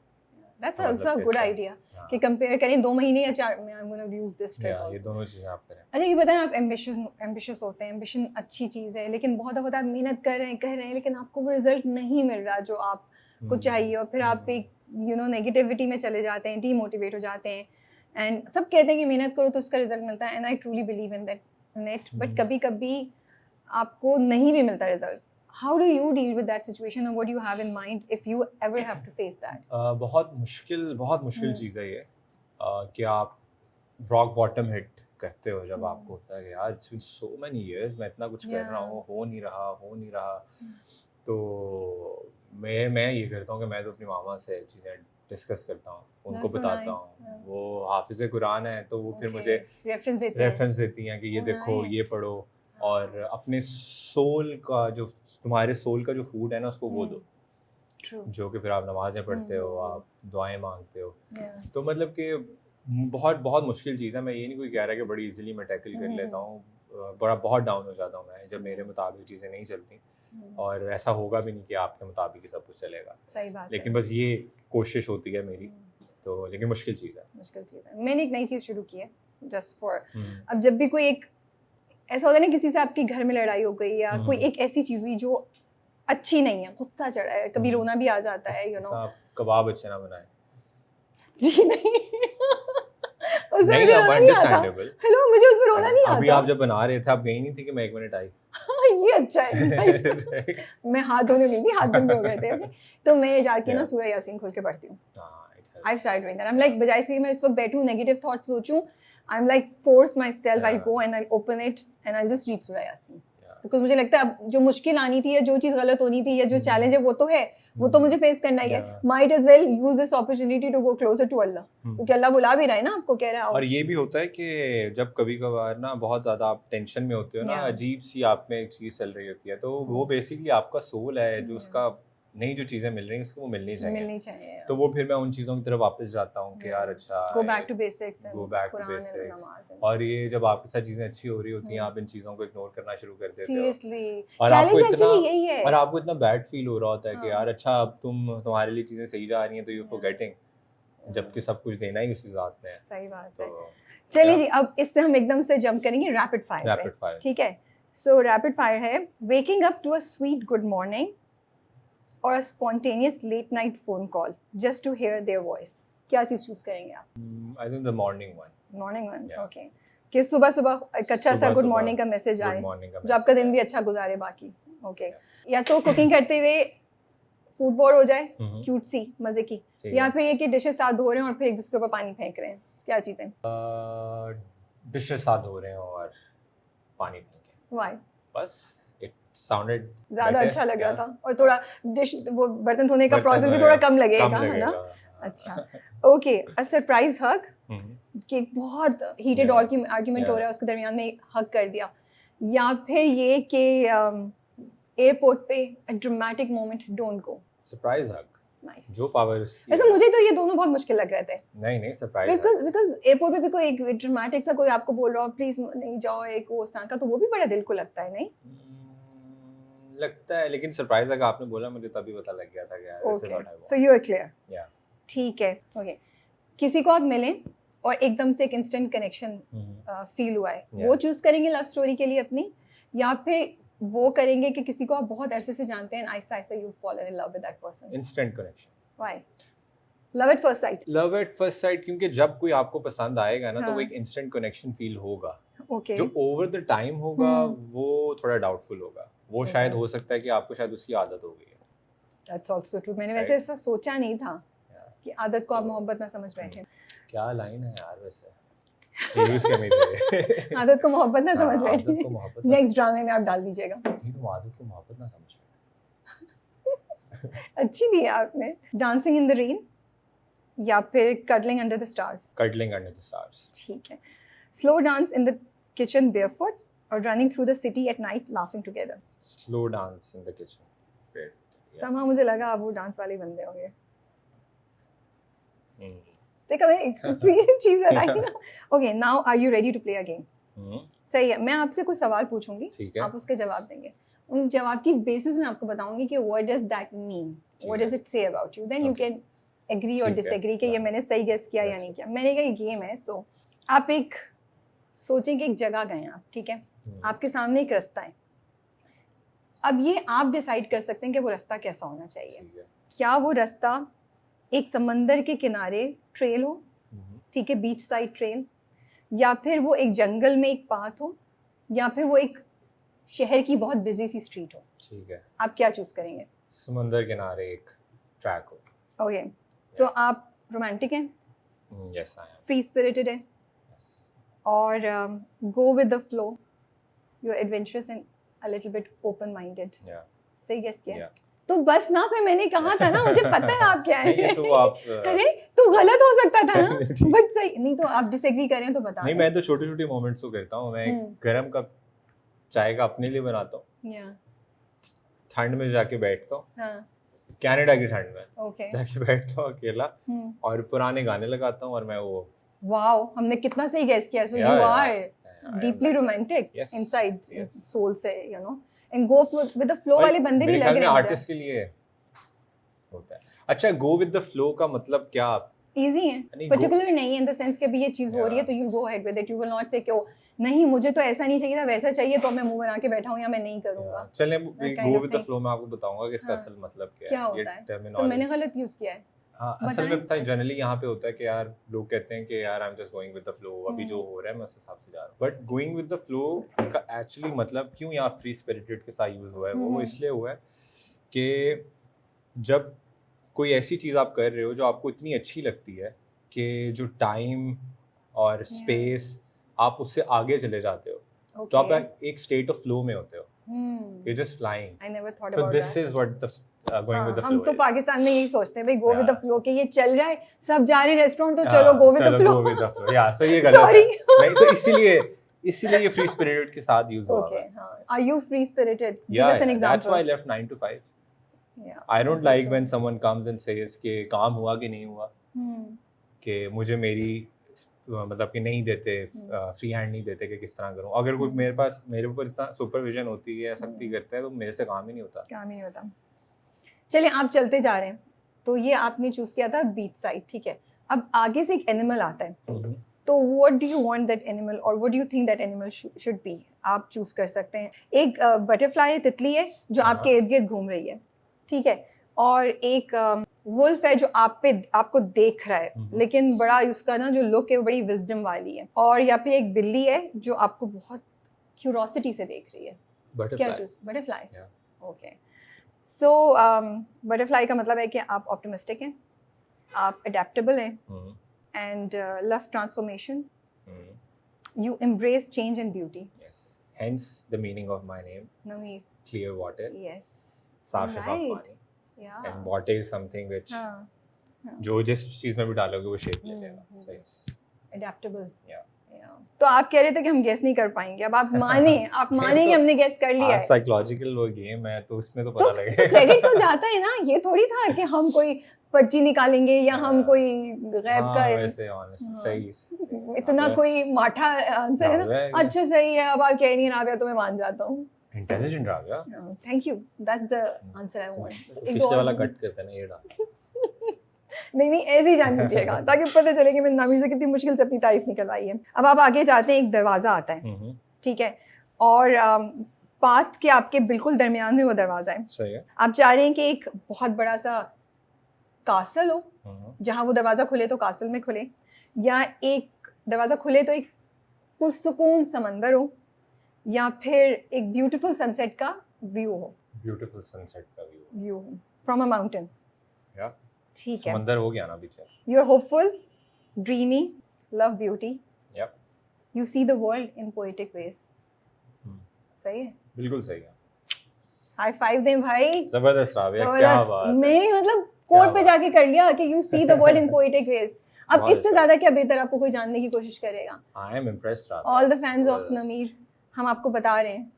That's also a good idea कि कंपेयर करें 2 महीने या 4 में I'm going to use this trick also। ये दोनों चीजें आप करें। अच्छा ये बताएं, आप एम्बिशियस होते हैं, एम्बिशन अच्छी चीज़ है, लेकिन बहुत दफ़ा आप मेहनत कर रहे हैं लेकिन आपको वो रिजल्ट नहीं मिल रहा जो आपको चाहिए, और फिर आप एक यू नो नेगेटिविटी में चले जाते हैं, डीमोटिवेट हो जाते हैं। एंड सब कहते हैं कि मेहनत करो तो उसका रिजल्ट मिलता है, and I truly believe in that net, but कभी कभी आपको नहीं भी मिलता result. How do you deal with that situation, or what do you have in mind if you ever have to face that? बहुत मुश्किल चीज़ है ये कि आप रॉक बॉटम हिट करते हो जब आपको होता है कि यार it's been so many years मैं इतना कुछ कर रहा हूँ, हो नहीं रहा। तो मैं ये करता हूँ कि मैं तो अपनी मामा से चीज़ें डिस्कस करता हूँ, उनको बताता हूँ। वो हाफिज़ कुरान है तो वो फिर मुझे रेफरेंस देती हैं कि ये देखो, ये पढ़ो, और अपने सोल का जो तुम्हारे सोल का जो फूड है ना उसको वो दो, जो कि फिर आप नमाज़ें पढ़ते हो, आप दुआएं मांगते हो। तो मतलब कि बहुत मुश्किल चीज़ है। मैं ये नहीं कोई कह रहा कि बड़ी इजीली मैं टैकल कर लेता हूँ, बहुत डाउन हो जाता हूँ मैं जब मेरे मुताबिक चीज़ें नहीं चलती, और ऐसा होगा भी नहीं कि आपके मुताबिक ही सब कुछ चलेगा। सही बात लेकिन बस ये कोशिश होती है मेरी, तो लेकिन मुश्किल चीज़ है। मैंने एक नई चीज़ शुरू की है जस्ट फॉर, अब जब भी कोई एक ऐसा होता है ना, किसी से आपकी घर में लड़ाई हो गई या कोई एक ऐसी चीज़ हुई जो अच्छी नहीं है, गुस्सा चढ़ा है, कभी रोना भी आ जाता है, यू नो। आप कबाब अच्छे ना बनाए जी नहीं उसमें नहीं, मुझे रोना नहीं आता। हेलो, मुझे उसमें रोना नहीं आता। अभी आप जब बना रहे थे आप गई नहीं थी कि मैं 1 मिनट आई। ये अच्छा है। मैं हाथ धोने गई थी, हाथ गंदे हो गए थे। तो मैं जाके ना सूरह यासीन खोल के पढ़ती हूँ। I've started doing that. I'm like, बजाय इसके कि मैं इस वक्त बैठूँ नेगेटिव थॉट्स सोचूं, I'm like force myself, I'll go and I'll open it and I'll just read Surah Yasin. Because मुझे लगता है अब जो मुश्किल आनी थी या जो चीज गलत होनी थी या जो चैलेंज है वो तो है, वो तो मुझे फेस करना ही है. Might as well use this opportunity to go closer to Allah, क्योंकि अल्लाह बुला भी रहा है ना आपको, कह रहा है. और ये भी होता है कि जब कभी कभार ना बहुत ज्यादा आप टेंशन में होते हो ना, अजीब सी आप में एक चीज चल रही होती है, तो वो बेसिकली आपका सोल है जो उसका नई जो चीजें मिल रही हैं उसको वो मिलनी चाहिए. तो वो फिर मैं उन चीजों की तरफ वापस जाता हूँ कि यार अच्छा गो बैक टू बेसिक्स, और ये जब आपके साथ चीजें अच्छी हो रही होती हैं आप इन चीजों को इग्नोर करना शुरू कर देते हो. सीरियसली और चैलेंज एक्चुअली यही है. और आपको इतना बैड फील हो रहा होता है कि यार अच्छा अब तुम्हारे लिए चीजें सही जा रही हैं तो यू फॉरगेटिंग, जबकि सब कुछ देना ही उसी जात में है. सही बात है. चलिए जी, अब इससे हम एकदम से जंप करेंगे रैपिड फायर. ठीक है, सो रैपिड फायर है waking up to a sweet good morning और a spontaneous late night phone call just to hear their voice. क्या चीज चूज करेंगे आप? I think the morning one. Morning one, okay. कि सुबह सुबह एक अच्छा सा गुड मॉर्निंग का मैसेज आए जो आपका दिन भी अच्छा गुजारे बाकी. ओके, या तो कुकिंग करते हुए फूड वॉर हो जाए क्यूट सी मजे की, या फिर ये कि डिशेस साथ धो रहे हैं और फिर एक दूसरे के ऊपर पानी फेंक रहे हैं. क्या चीजें? डिशेस साथ धो रहे हैं और पानी फेंक रहे हैं. व्हाई? बस साउंडेड ज्यादा अच्छा लग रहा था और थोड़ा डिश वो बर्तन धोने का प्रोसेस भी थोड़ा कम लगेगा, है ना? अच्छा, ओके. अ सरप्राइज हग, कि बहुत हीटेड आर्गुमेंट हो रहा है उसके दरमियान में हग कर दिया, या फिर ये कि एयरपोर्ट पे a dramatic moment, don't go. Surprise hug. Nice. जो पावर उसकी. वैसे मुझे तो ये दोनों बहुत मुश्किल लग रहे थे. नहीं सरप्राइज, बिकॉज एयरपोर्ट पे भी कोई एक ड्रामेटिक सा कोई आपको बोल रहा हो प्लीज नहीं जाओ, एक वो स्थान का, तो वो भी बड़ा दिल को लगता है. नहीं लगता है, लेकिन सरप्राइज अगर आपने बोला मुझे तभी पता लग गया था कि यार ऐसे बना है. So you are clear. या ठीक है. ओके, किसी को आप मिलें और एकदम से एक इंस्टेंट कनेक्शन फील हुआ है, वो चूज करेंगे लव स्टोरी के लिए अपनी, या फिर वो करेंगे कि किसी को आप बहुत अरसे से जानते हैं, Aahista Aahista you fall in love with that person? Instant connection. Why? Love at first sight. Love at first sight क्योंकि जब कोई आपको पसंद आएगा ना तो वो एक इंस्टेंट कनेक्शन फील होगा. ओके. जो ओवर द टाइम होगा वो थोड़ा डाउटफुल होगा. वो शायद हो सकता है कि आपको शायद उसकी आदत हो गई है. That's also true. मैंने वैसे ऐसा सोचा नहीं था कि आदत को आप मोहब्बत ना समझ बैठे. क्या लाइन है यार वैसे, ये यूज करनी चाहिए. आदत को मोहब्बत ना समझ बैठे. आदत को मोहब्बत नेक्स्ट ड्रामे में आप डाल दीजिएगा. नहीं तो आदत को मोहब्बत ना समझ बैठे. अच्छी दी है आपने. डांसिंग इन द रेन या फिर cuddling under the stars? Cuddling under the stars. ठीक है. Slow dance in the kitchen barefoot or running through the city at night laughing together? Slow dance in the kitchen. Great. Yeah. Somehow मुझे लगा आप वो डांस वाले बंदे होंगे. देखा मैं चीज बनाई ना. Okay, now are you ready to play a game? सही है. मैं आपसे कुछ सवाल पूछूंगी, आप उसके जवाब देंगे. उन जवाब की बेसिस में आपको बताऊंगी कि what does that mean? What does it say about you? Then you can agree or disagree कि ये मैंने सही गेस किया या नहीं किया. मैंने कहा ये गेम है. सो आप एक सोचें कि एक जगह गए आप, ठीक है, आपके सामने एक रास्ता है. अब ये आप डिसाइड कर सकते हैं कि वो रास्ता कैसा होना चाहिए. क्या वो रास्ता एक समंदर के किनारे ट्रेल हो, ठीक है, बीच साइड ट्रेल, या फिर वो एक जंगल में एक पाथ हो, या फिर वो एक शहर की बहुत बिजी सी स्ट्रीट हो. ठीक है. आप क्या चूज करेंगे? समंदर किनारे एक ट्रैक हो. ओके. सो आप रोमांटिक हैं? Yes I am. Free spirited है? और go with the flow, you are adventurous and a little bit open minded. सही गेस किया. तो बस ना, फिर मैंने कहा था ना, मुझे पता है आप क्या हैं. तो आप अरे तो गलत हो सकता था ना. बट सही नहीं, तो आप डिसएग्री करें तो बता. नहीं, मैं तो छोटे-छोटे मोमेंट्स को करता हूं. मैं गरम कप चाय का अपने लिए बनाता हूं. ठंड में जाके बैठता हूं. कनाडा की ठंड में जाके बैठता हूं अकेला और पुराने गाने लगाता हूं और मैं वो. वाओ, हमने कितना सही गेस किया. So you are deeply romantic inside, soul से, you know, and go with the flow वाले बंदे भी लग रहे हैं. आर्टिस्ट के लिए होता है. अच्छा, गो विद द फ्लो का मतलब क्या? इजी है, पर्टिकुलर नहीं है इन द सेंस कि अभी ये चीज हो रही है तो you will go ahead with it. You will not से कि नहीं मुझे तो ऐसा नहीं चाहिए था, वैसा चाहिए, तो मैं मुंह बना के बैठा हूं या मैं नहीं करूंगा. चलें, गो विद द फ्लो में आपको बताऊंगा कि इसका असल मतलब क्या है. ये टर्मिनोलॉजी तो मैंने गलत यूज किया है. हाँ, असल में पता है जनरली यहाँ पे होता है कि यार लोग कहते हैं कि यार I am just going with the flow, अभी जो हो रहा है मैं उस हिसाब से जा रहा हूँ. But going with the flow का एक्चुअली मतलब क्यों यहाँ फ्री स्पिरिटेड के साथ यूज हुआ है, वो इसलिए हुआ है कि जब कोई ऐसी चीज़ आप कर रहे हो जो आपको इतनी अच्छी लगती है कि जो टाइम और स्पेस आप उससे आगे चले जाते हो, तो आप एक स्टेट ऑफ फ्लो में होते हो. you're just flying. I never thought So about this that. is what the going with the हम flow तो is. पाकिस्तान में यही सोचते हैं भाई go with the Yeah. flow कि ये चल रहा है सब जा रहे हैं रेस्टोरेंट तो चलो go with the चलो flow. go with the flow. Yeah, so ये गलत Sorry. है. नहीं तो इसीलिए ये free spirited के साथ use हुआ Okay. है. Are you free spirited? Give Yeah, us an yeah, example. that's why I left 9 to 5. Yeah. I don't that's like true. when someone comes and says कि काम हुआ कि नहीं हुआ, कि मुझे मेरी मतलब कि नहीं देते, फ्री हैंड नहीं देते कि किस तरह करूं. अगर कोई मेरे ऊपर इतना सुपरविजन होती है, सख्ती करता है, तो मेरे से काम ही नहीं होता. काम ही नहीं होता. चलिए आप चलते जा रहे हैं तो ये आपने चूज किया था बीच साइड, ठीक है. अब आगे से एक एनिमल आता है, तो what do you want that animal और what do you think that animal should be. आप चूज कर सकते हैं. एक बटरफ्लाई है, तितली है जो आपके इर्द गिर्द घूम रही है, ठीक है. और एक वुल्फ है जो आपको देख रहा है, लेकिन बड़ा उसका ना जो लुक है वो बड़ी विजडम वाली है. और या फिर एक बिल्ली है जो आपको बहुत क्यूरोसिटी से देख रही है. क्या चूज? बटरफ्लाई. ओके. सो बटरफ्लाई का मतलब है कि आप ऑप्टिमिस्टिक हैं, आप अडेप्टेबल हैं, and love transformation. You embrace change and beauty. Yes. Hence the meaning of my name. Naveed. Clear water. Yes. साफ शफाफ Right. पानी. Yeah. And water is something which जो जिस चीज में भी डालोगे वो शेप ले लेगा. So yes. Adaptable. Yeah. तो आप कह रहे थे कि हम गेस नहीं कर पाएंगे. अब आप माने कि हमने गेस कर लिया है. साइकोलॉजिकल वो गेम है तो उसमें तो पता लगेगा. क्रेडिट तो जाता है ना. ये थोड़ी था कि हम कोई पर्ची निकालेंगे या हम कोई गैब का वैसे ऑनेस्ट सही इतना कोई माठा आंसर है ना. अच्छा सही है. अब आप कह रही हैं राबिया तो मैं मान जाता हूँ. Intelligent Rabia. Thank you. That's the answer I want. पिछले वाला कट करते ना ये डाल. नहीं ऐसे ही जान दीजिएगा ताकि पता चले कि मैंने नामिर से कितनी मुश्किल से अपनी तारीफ निकलवाई है. अब आप आगे जाते हैं, एक दरवाज़ा आता है, ठीक है. और पाथ के आपके बिल्कुल दरमियान में वो दरवाज़ा है. सही है. आप चाह रहे हैं कि एक बहुत बड़ा सा कासल हो जहाँ वो दरवाज़ा खुले तो कासल में खुले, या एक दरवाज़ा खुले तो एक पुरसुकून समंदर हो, या फिर एक ब्यूटीफुल सनसेट का व्यू हो. ब्यूटीफुल सनसेट का व्यू हो फ्रॉम अ माउंटेन. या ठीक है. समंदर हो गया ना पीछे. You are hopeful, dreamy, love beauty. Yup. You see the world in poetic ways. सही है. बिल्कुल सही है. हाई फाइव दें भाई. जबरदस्त राबिया, क्या बात है. मैंने मतलब कोर्ट पे जाके कर लिया कि you see the world in poetic ways. अब इससे ज्यादा क्या बेहतर आपको कोई जानने की कोशिश करेगा. I am impressed Rabia. All the fans of Namir हम आपको बता रहे हैं.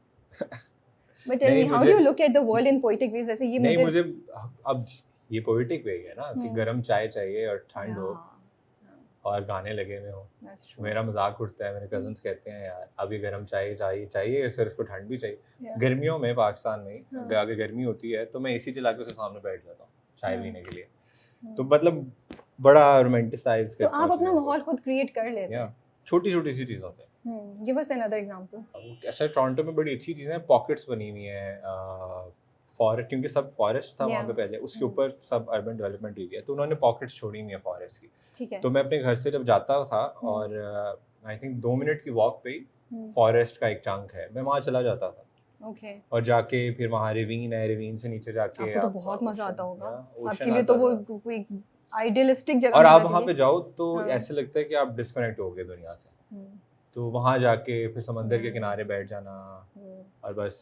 But tell me how do you look at the world in poetic ways. ऐसे ये मुझे अब ये पोएटिक वे है ना कि गरम चाय चाहिए और ठंड हो और गाने लगे हुए हो. मेरा मजाक उड़ता है, मेरे कजन्स कहते हैं यार अभी गरम चाय चाहिए सर, इसको ठंड भी चाहिए. गर्मियों में पाकिस्तान में अगर गर्मी होती है तो मैं एसी चला के उसके सामने बैठ जाता हूँ चाय पीने के लिए. तो मतलब बड़ा रोमांटिसाइज करते हैं. तो आप अपना माहौल खुद क्रिएट कर लेते हैं छोटी छोटी सी चीज़ों से. Give us another example. ऐसा टोरंटो में बड़ी अच्छी चीज़ें हैं. पॉकेट्स बनी हुई हैं फॉरेस्ट, क्योंकि सब फॉरेस्ट था वहाँ पे पहले, उसके ऊपर सब अर्बन डेवलपमेंट हुई है तो उन्होंने पॉकेट्स छोड़ी हुई है फॉरेस्ट की. ठीक है. तो मैं अपने घर से जब जाता था और आई थिंक 2 मिनट की वॉक पे ही फॉरेस्ट का एक चंक है, मैं वहाँ चला जाता था. ओके. और जाके फिर वहाँ रिवीन है, रिवीन से नीचे जाके आपको तो बहुत मजा आता होगा. आपके लिए तो वो कोई आइडियलिस्टिक जगह. और आप वहाँ पे जाओ तो ऐसे लगता है कि आप डिस्कनेक्ट हो गए दुनिया से. तो वहाँ जाके फिर समंदर के किनारे बैठ जाना और बस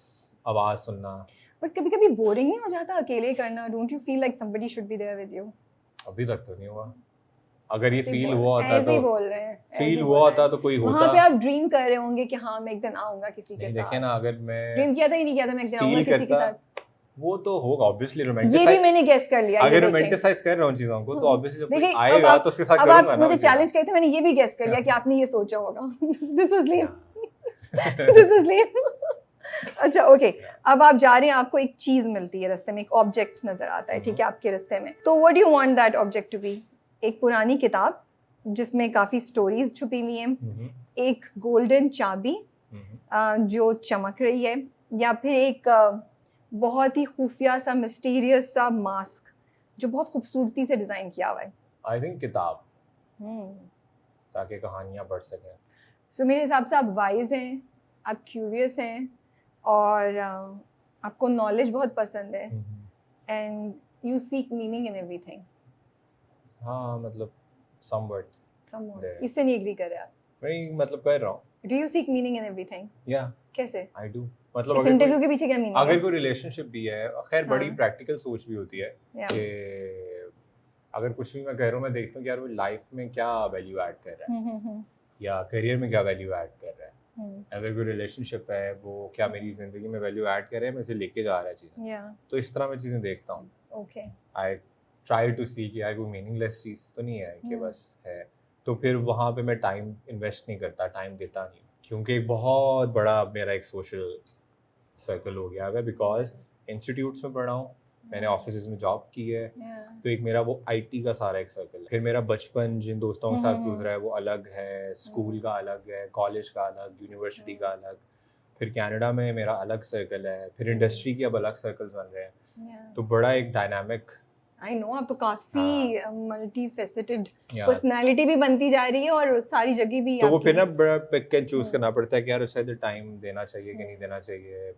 आवाज सुनना. बट कभी-कभी बोरिंग नहीं हो जाता अकेले करना? Don't you feel like somebody should be there with you? अभी तक तो नहीं हुआ. अगर ये फील हुआ होता तो ऐसे ही बोल रहे हैं. फील हुआ होता तो कोई होता. वहाँ पे आप ड्रीम कर रहे होंगे कि हाँ मैं एक दिन आऊंगा किसी के साथ. देखिए ना, अगर मैं ड्रीम किया था ही नहीं किया था मैं एक दिन आऊंगा किसी के साथ. वो तो होगा ऑब्वियसली. रोमांटिसाइज ये भी मैंने गेस कर लिया. अगर रोमांटिसाइज कर रहा हूं चीजों को तो ऑब्वियसली जब कोई आएगा तो उसके साथ करूंगा ना. अब आप मुझे चैलेंज करे थे, मैंने ये भी गेस कर लिया कि आपने ये सोचा होगा. This was lame. This was lame. अच्छा ओके. अब आप जा रहे हैं, आपको एक चीज मिलती है रास्ते में, एक ऑब्जेक्ट नजर आता है, ठीक है, आपके रास्ते में. तो what do you want that object to be? एक पुरानी किताब जिसमें काफी स्टोरीज छुपी हुई हैं, एक गोल्डन चाबी जो चमक रही है, या फिर एक बहुत ही खुफिया सा मिस्टीरियस सा मास्क जो बहुत खूबसूरती से डिजाइन किया हुआ है. आई थिंक किताब, ताकि कहानियां पढ़ सकें. सो मेरे हिसाब से आप वाइज हैं, आप क्यूरियस हैं और आपको नॉलेज बहुत पसंद है, and you seek meaning in everything. हाँ मतलब समवट. इससे नहीं एग्री कर रहे आप? मैं मतलब कर रहा हूँ. Do you seek meaning in everything? Yeah, कैसे? I do. मतलब इस इंटरव्यू के पीछे क्या मीनिंग है? अगर कोई रिलेशनशिप भी है, खैर बड़ी हाँ. प्रैक्टिकल सोच भी होती है Yeah. कि अगर कुछ भी मैं कह रहा हूँ, मैं देखता हूँ कि यार वो लाइफ में क्या वैल्यू ऐड कर रहा है या करियर में क्या वैल्यू ऐड कर रहा है. अगर कोई रिलेशनशिप है वो क्या मेरी जिंदगी में वैल्यू ऐड कर रहा है, मैं इसे लेके जा रहा है चीज़ें. तो इस तरह मैं चीज़ें देखता हूँ. ओके. आई ट्राई टू सी कि यार कोई मीनिंगलेस चीज़ तो नहीं है कि बस है. तो फिर वहाँ पे मैं टाइम इन्वेस्ट नहीं करता, टाइम देता नहीं, क्योंकि एक बहुत बड़ा मेरा एक सोशल सर्कल हो गया है. बिकॉज इंस्टीट्यूट्स में पढ़ा हूँ, मैंने ऑफिस में जॉब की है. तो एक मेरा वो आईटी का सारा एक सर्कल है. फिर मेरा बचपन जिन दोस्तों के साथ गुजरा है वो अलग है, स्कूल का अलग है, कॉलेज का अलग, यूनिवर्सिटी का अलग. फिर कनाडा में मेरा अलग सर्कल है, फिर इंडस्ट्री के अब अलग सर्कल्स बन रहे हैं. तो बड़ा एक डायनामिक. आई नो, अब तो काफी मल्टी फेसेटेड पर्सनालिटी भी बनती जा रही है और सारी जगह भी. तो वो फिर ना बड़ा पिक एंड चूज करना पड़ता है कि यार उसे टाइम देना चाहिए कि नहीं देना चाहिए.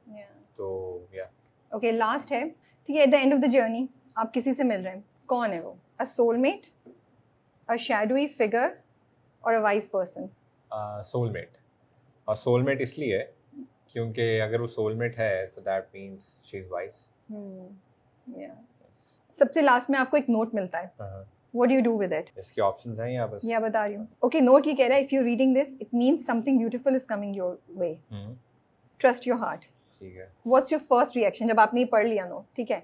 तो या ओके, लास्ट है, ठीक है. At the end of the journey आप किसी से मिल रहे हैं, कौन है वो? अ सोलमेट, अ शैडोई फिगर और अ वाइज पर्सन? सोलमेट. और सोलमेट इसलिए क्योंकि अगर वो सोलमेट है तो that means she is wise. या सबसे लास्ट में आपको एक नोट मिलता है. What do you do with it? इसके ऑप्शंस हैं यहाँ बस. या बता रही हूँ. ओके, नोट ये कह रहा है, if you're reading this, it means something beautiful is coming your way. Trust your heart. ठीक है. What's your first reaction जब आपने ये पढ़ लिया नोट? ठीक है.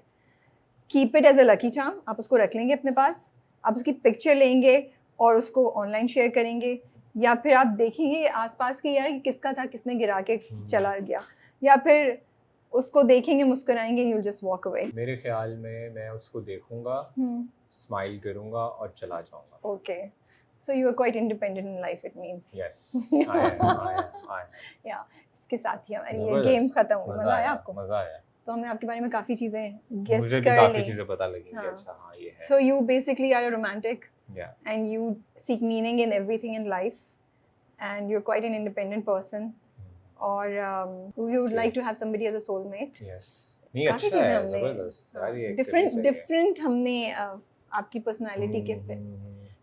Keep it as a lucky charm. आप उसको रख लेंगे अपने पास, आप उसकी पिक्चर लेंगे और उसको ऑनलाइन शेयर करेंगे, या फिर आप देखेंगे आसपास के यार किसका था, किसने गिरा के चला गया, या फिर उसको देखेंगे, मुस्कुराएंगे, you'll just walk away. मेरे ख्याल में मैं उसको देखूंगा, स्माइल करूंगा और चला जाऊंगा. Okay, so you are quite independent in life, it means. Yes, I am. Yeah, इसके साथ ही हमारी ये गेम खत्म हुई. मजा आया आपको? मजा आया. तो हमने आपके बारे में काफी चीजें गेस मुझे भी कर काफी ली. चीजें पता लगी कि अच्छा हाँ ये है. So you basically are a romantic. Yeah. And you seek meaning in everything in life, and you're quite an independent person. और you would like to have somebody as a soulmate. Yes. नहीं अच्छा है, जबरदस्त. different हमने आपकी पर्सनालिटी के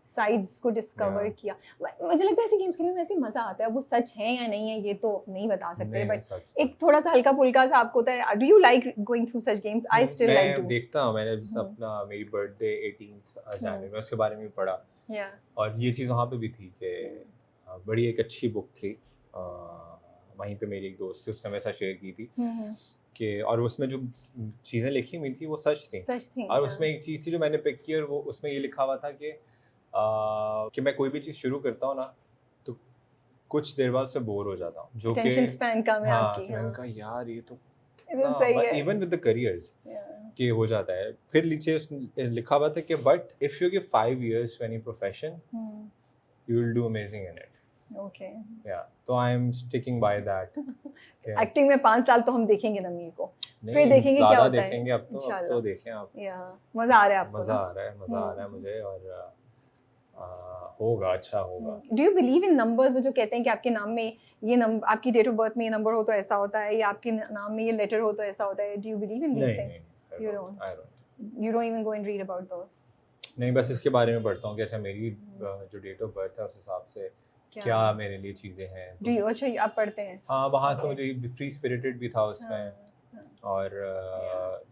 साइड्स को डिस्कवर किया. मुझे लगता है ऐसे गेम्स खेलने में ऐसे मजा आता है. वो सच है या नहीं है ये तो नहीं बता सकते, बट एक थोड़ा सा हल्का फुल्का सा आपको होता है. Do you like going through such games? I still like to. मैं देखता हूँ. मैंने अपना मेरी बर्थडे 18 जनवरी में उसके बारे में पढ़ा. और ये चीज़ वहाँ पे भी थी कि बड़ी एक अच्छी बुक थी. वहीं पे मेरी एक दोस्त थी, उसने मेरे साथ शेयर की थी कि और उसमें जो चीज़ें लिखी हुई थी वो सच थी. और उसमें एक चीज़ थी जो मैंने पिक की और वो उसमें ये लिखा हुआ था कि मैं कोई भी चीज़ शुरू करता हूँ ना तो कुछ देर बाद से बोर हो जाता हूँ. जो कि टेंशन स्पैन कम है आपकी. मैंने कहा यार ये तो सही है. इवन विद द करियर्स कि हो जाता है. फिर नीचे लिखा हुआ था कि but if you give 5 years to any profession you will do amazing in it. Okay. Yeah. तो I am sticking by that. Acting में 5 साल तो हम देखेंगे नमीर को. फिर देखेंगे क्या होता है. देखेंगे अब तो देखें आप. मजा आ रहा है आपको? मजा आ रहा है मुझे और होगा, अच्छा होगा. Do you believe in numbers? जो कहते हैं कि आपके नाम में ये नंबर, आपकी डेट ऑफ बर्थ में ये नंबर हो तो ऐसा होता है, या आपके नाम में ये लेटर हो तो ऐसा होता है. Do you believe in these things? You don't. You don't even go and read about those. नहीं, बस इसके बारे में पढ़ता हूँ कि अच्छा मेरी जो डेट ऑफ बर्थ है उस हिसाब से क्या मेरे लिए चीजें हैं. Do you? अच्छा आप पढ़ते हैं? हाँ, वहाँ से मुझे फ्री स्पिरिटेड भी था उसमें. और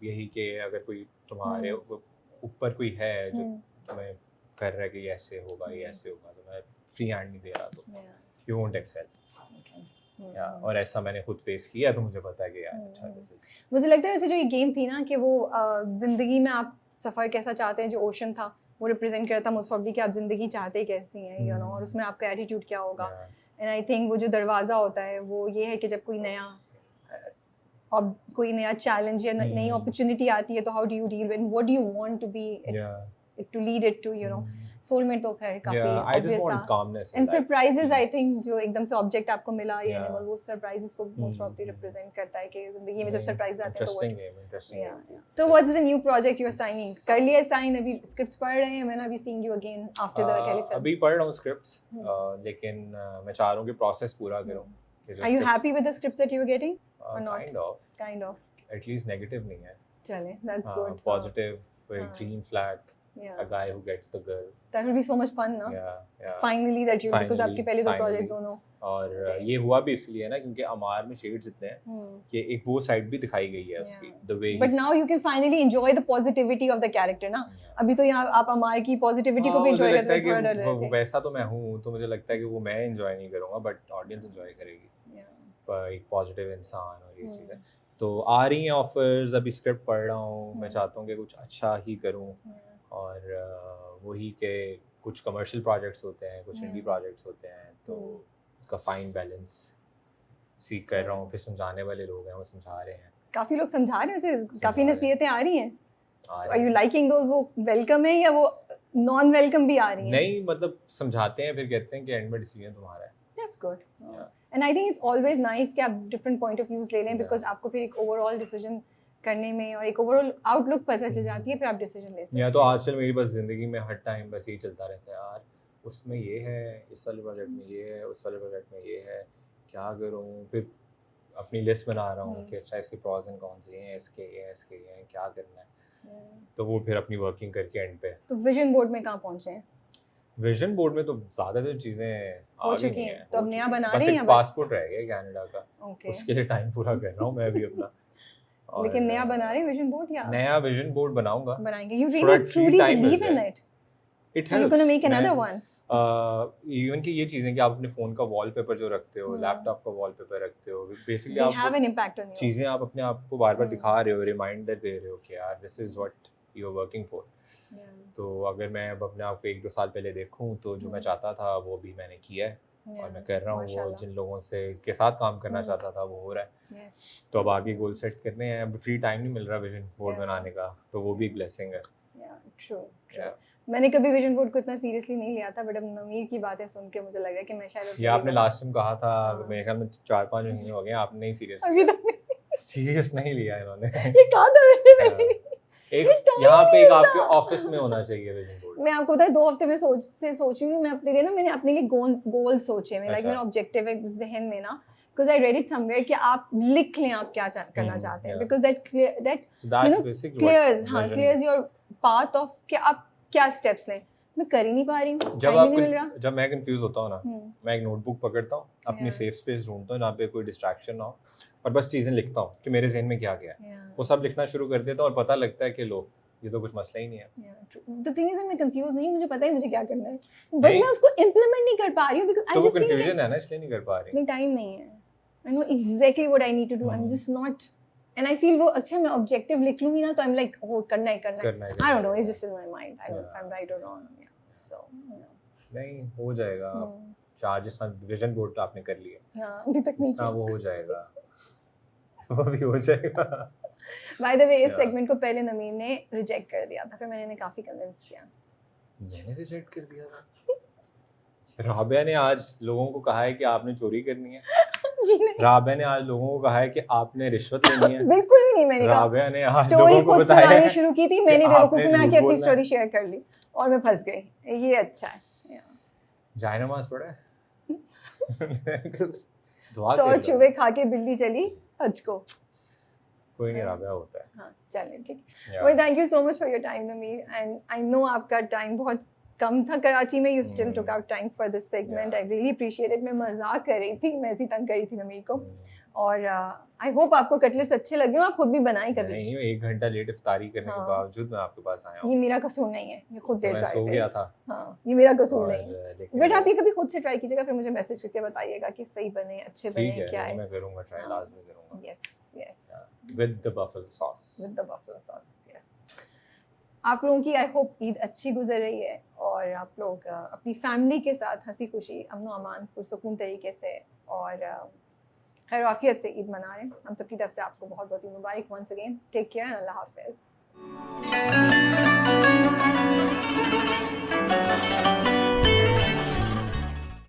यही कि अगर कोई तुम्हारे ऊपर कोई है जो तुम्हें कर रहा है कि ऐसे होगा, ये ऐसे होगा, तो मैं फ्री हैंड नहीं दे रहा, तो यू वोंट एक्सेल. और ऐसा मैंने खुद फेस किया तो मुझे पता है कि यार अच्छा दिस इज. मुझे लगता है ऐसे जो ये गेम थी ना कि वो जिंदगी में आप सफर कैसा चाहते हैं, जो ओशन था वो रिप्रेजेंट करता मोस्ट प्रॉब्ली कि आप जिंदगी चाहते कैसी हैं, यू नो, और उसमें आपका एटीट्यूड क्या होगा. एंड आई थिंक वो जो दरवाज़ा होता है वो ये है कि जब कोई नया चैलेंज या नई अपॉर्चुनिटी आती है तो how do you deal with, what do you want to be to lead it to, you know. Soulmate तो खैर काफी obvious था. And surprises, I think जो एकदम से ऑब्जेक्ट आपको मिला ये एनिमल, वो सरप्राइजेस को मोस्ट प्रॉब्ली रिप्रेजेंट करता है कि जिंदगी में जब सरप्राइज आते हैं तो इंटरेस्टिंग. तो what's the new project you are signing? कर लिया साइन? अभी स्क्रिप्ट्स पढ़ रहे हैं? मैंने अभी seeing you again after the telefilm. अभी पढ़ रहा हूं स्क्रिप्ट्स, लेकिन मैं चाह रहा हूं कि प्रोसेस पूरा करूं. Are you happy with the scripts that you are getting or not? Kind of. At least negative नहीं है. चले, that's good. Positive, green flag. a guy who gets the girl. That will be so much fun, ना? Yeah. Finally that you, because आपके पहले दो projects दोनों. और ये हुआ भी इसलिए ना क्योंकि अमार में शेड्स इतने हैं कि एक वो साइड भी दिखाई गई है उसकी, the way. But now you can finally enjoy the positivity of the character, ना? अभी तो यहाँ आप अमार की positivity को भी enjoy करते हो, थोड़ा डर रहे थे. वैसा तो मैं हूँ, तो मुझे लगता है कि वो मैं enjoy नहीं करूँगा, but audience enjoy करेगी. पर एक positive इंसान और ये चीज़ें. तो आ रही हैं ऑफर्स, अभी स्क्रिप्ट पढ़ रहा हूँ, मैं चाहता हूँ कि कुछ अच्छा ही करूँ और वही के कुछ कमर्शियल प्रोजेक्ट्स होते हैं, कुछ इंडी प्रोजेक्ट्स होते हैं, तो उसका फाइन बैलेंस सीख कर रहा हूँ. फिर समझाने वाले लोग हैं, वो समझा रहे हैं, काफ़ी लोग समझा रहे हैं वैसे, काफ़ी नसीहतें आ रही हैं. Are you liking those? वो वेलकम है या वो नॉन वेलकम भी आ रही हैं? नहीं, मतलब समझाते हैं फिर कहते हैं कि एंड में डिसीजन तुम्हारा है. That's good. And I think it's always nice कि आप different point of views ले लें, because आपको फिर एक overall decision करने में और एक overall outlook पता चल जाती है, फिर आप decision ले सकते हैं. या तो आजकल मेरी बस ज़िंदगी में हर टाइम बस यही चलता रहता है यार, उसमें ये है, इस वाले प्रोजेक्ट में ये है, उस वाले प्रोजेक्ट में ये है, क्या करूँ. फिर अपनी लिस्ट बना रहा हूँ कि अच्छा इसके प्रॉस एंड कॉन्स ये हैं, इसके ये हैं, इसके ये हैं, क्या करना है. तो वो फिर अपनी वर्किंग करके एंड पे. तो विजन बोर्ड में कहाँ पहुँचे हैं? विजन बोर्ड में तो ज़्यादातर चीज़ें हो चुकी हैं, तो अब नया बना रहे हैं या बस पासपोर्ट रह गया कनाडा का. उसके लिए टाइम पूरा कर रहा हूँ मैं अभी अपना. लेकिन नया बना रहे हैं विजन बोर्ड या? नया विजन बोर्ड बनाऊंगा. बनाएंगे. You really truly believe in it? It helps. You're going to make another one? Even कि ये चीज़ें कि आप अपने फ़ोन का वॉलपेपर जो रखते हो, लैपटॉप का वॉलपेपर रखते हो, बेसिकली आप have an impact on you. चीज़ें आप अपने आप को बार-बार दिखा रहे हो, रिमाइंडर दे रहे हो कि यार this is what you are working for. तो अगर मैं अब अपने आप को 1-2 साल पहले देखूं तो जो मैं चाहता था वो भी मैंने किया है और मैं कर रहा हूँ. वो जिन लोगों से के साथ काम करना चाहता था वो हो रहा है. तो अब आगे गोल सेट करने हैं. अब फ्री टाइम नहीं मिल रहा विजन बोर्ड बनाने का, तो वो भी एक ब्लेसिंग है. ट्रू. मैंने कभी विजन बोर्ड को इतना सीरियसली नहीं लिया था, बट अब नमीर की बातें सुन के मुझे लग रहा है कि मैं शायद ये आपने लास्ट टाइम कहा था, मेरे ख्याल में 4-5 महीने हो गए, आपने नहीं सीरियस नहीं लिया इन्होंने. ये कहा था मैंने. एक यहाँ पे एक आपके ऑफिस में होना चाहिए विजन बोर्ड. मैं आपको बताया 2 हफ्ते में सोच रही हूँ मैं अपने लिए ना. मैंने अपने लिए गोल सोचे में, लाइक मेरा ऑब्जेक्टिव है जहन में ना, because I read it somewhere कि आप लिख लें आप क्या करना चाहते हैं, because that you know clears your path of कि आप क्या स्टेप्स लें. मैं कर ही नहीं पा रही हूँ, टाइम ही नहीं मिल रहा. जब मैं कंफ्यूज होता हूँ ना, मैं एक नोटबुक पकड़ता हूँ, अपनी सेफ स्पेस ढूंढता हूँ जहाँ पे कोई डिस्ट्रैक्शन ना हो, और बस चीज़ें लिखता हूँ कि मेरे जहन में क्या क्या है. वो सब लिखना शुरू कर देता हूँ और पता लगता है कि लो ये तो कुछ मसला ही नहीं है. The thing is मैं कंफ्यूज नहीं हूँ, मुझे पता है मुझे क्या करना है, बट मैं उसको इम्प्लीमेंट नहीं कर पा रही हूँ because I just feel confusion है ना, इसलिए नहीं कर पा रही. नहीं, टाइम नहीं है. I know exactly what I need to do. I'm just not, and I feel वो अच्छा मैं ऑब्जेक्टिव लिख लूँगी ना तो I'm like oh करना है. I don't know, it's just in my mind. I don't know if I'm right or wrong. So नहीं हो जाएगा. चार्जेस विजन बोर्ड आपने कर लिया. हाँ अभी तक नहीं. वो हो जाएगा. वो भी हो जाएगा. By the way, इस सेगमेंट को पहले नमीर ने रिजेक्ट कर दिया था, फिर मैंने इन्हें काफी कन्विंस किया. मैंने रिजेक्ट कर दिया था? राबिया ने आज लोगों को कहा है कि आपने चोरी करनी है. जी नहीं. राबिया ने आज लोगों को कहा है कि आपने रिश्वत लेनी है. बिल्कुल भी नहीं. मैंने कहा राबिया ने आज लोगों को बताया है शुरू की थी, मैंने बेवकूफी में आके अपनी स्टोरी शेयर कर ली और मैं फंस गई. ये अच्छा है. जाए नमाज पढ़ा है. 100 चूहे खा के बिल्ली चली हज को. कोई नहीं, राबिया होता है. हाँ चलें ठीक. well thank you so much for your time नमीर, and I know आपका टाइम बहुत कम था कराची में. You still took out time for this segment. I really appreciate it. मैं मजाक कर रही थी, मैं ऐसी तंग कर रही थी नमीर को. और आई होप आपको कटलेट्स अच्छे लगे हो. आप खुद भी बनाए कभी? नहीं, 1 घंटा लेट इफ्तारी करने के बावजूद मैं आपके पास आया हूँ. ये मेरा कसूर नहीं है, ये खुद देर से सो गया था. हाँ ये मेरा कसूर नहीं है. बट आप ये कभी खुद से ट्राई कीजिएगा, फिर मुझे मैसेज करके बताइएगा कि सही बने, अच्छे बने, क्या है. मैं करूँगा ट्राई, लाजमी करूँगा. Yes with the buffalo sauce. Yes. आप लोगों की आई होप ईद अच्छी गुजर रही है और आप लोग अपनी फैमिली के साथ हंसी खुशी, अमन अमान, पुरसुकून तरीके से और खैर आफियत से ईद मना रहे हैं. हम सबकी तरफ से आपको बहुत बहुत मुबारक. वंस अगेन टेक केयर, अल्लाह हाफिज़.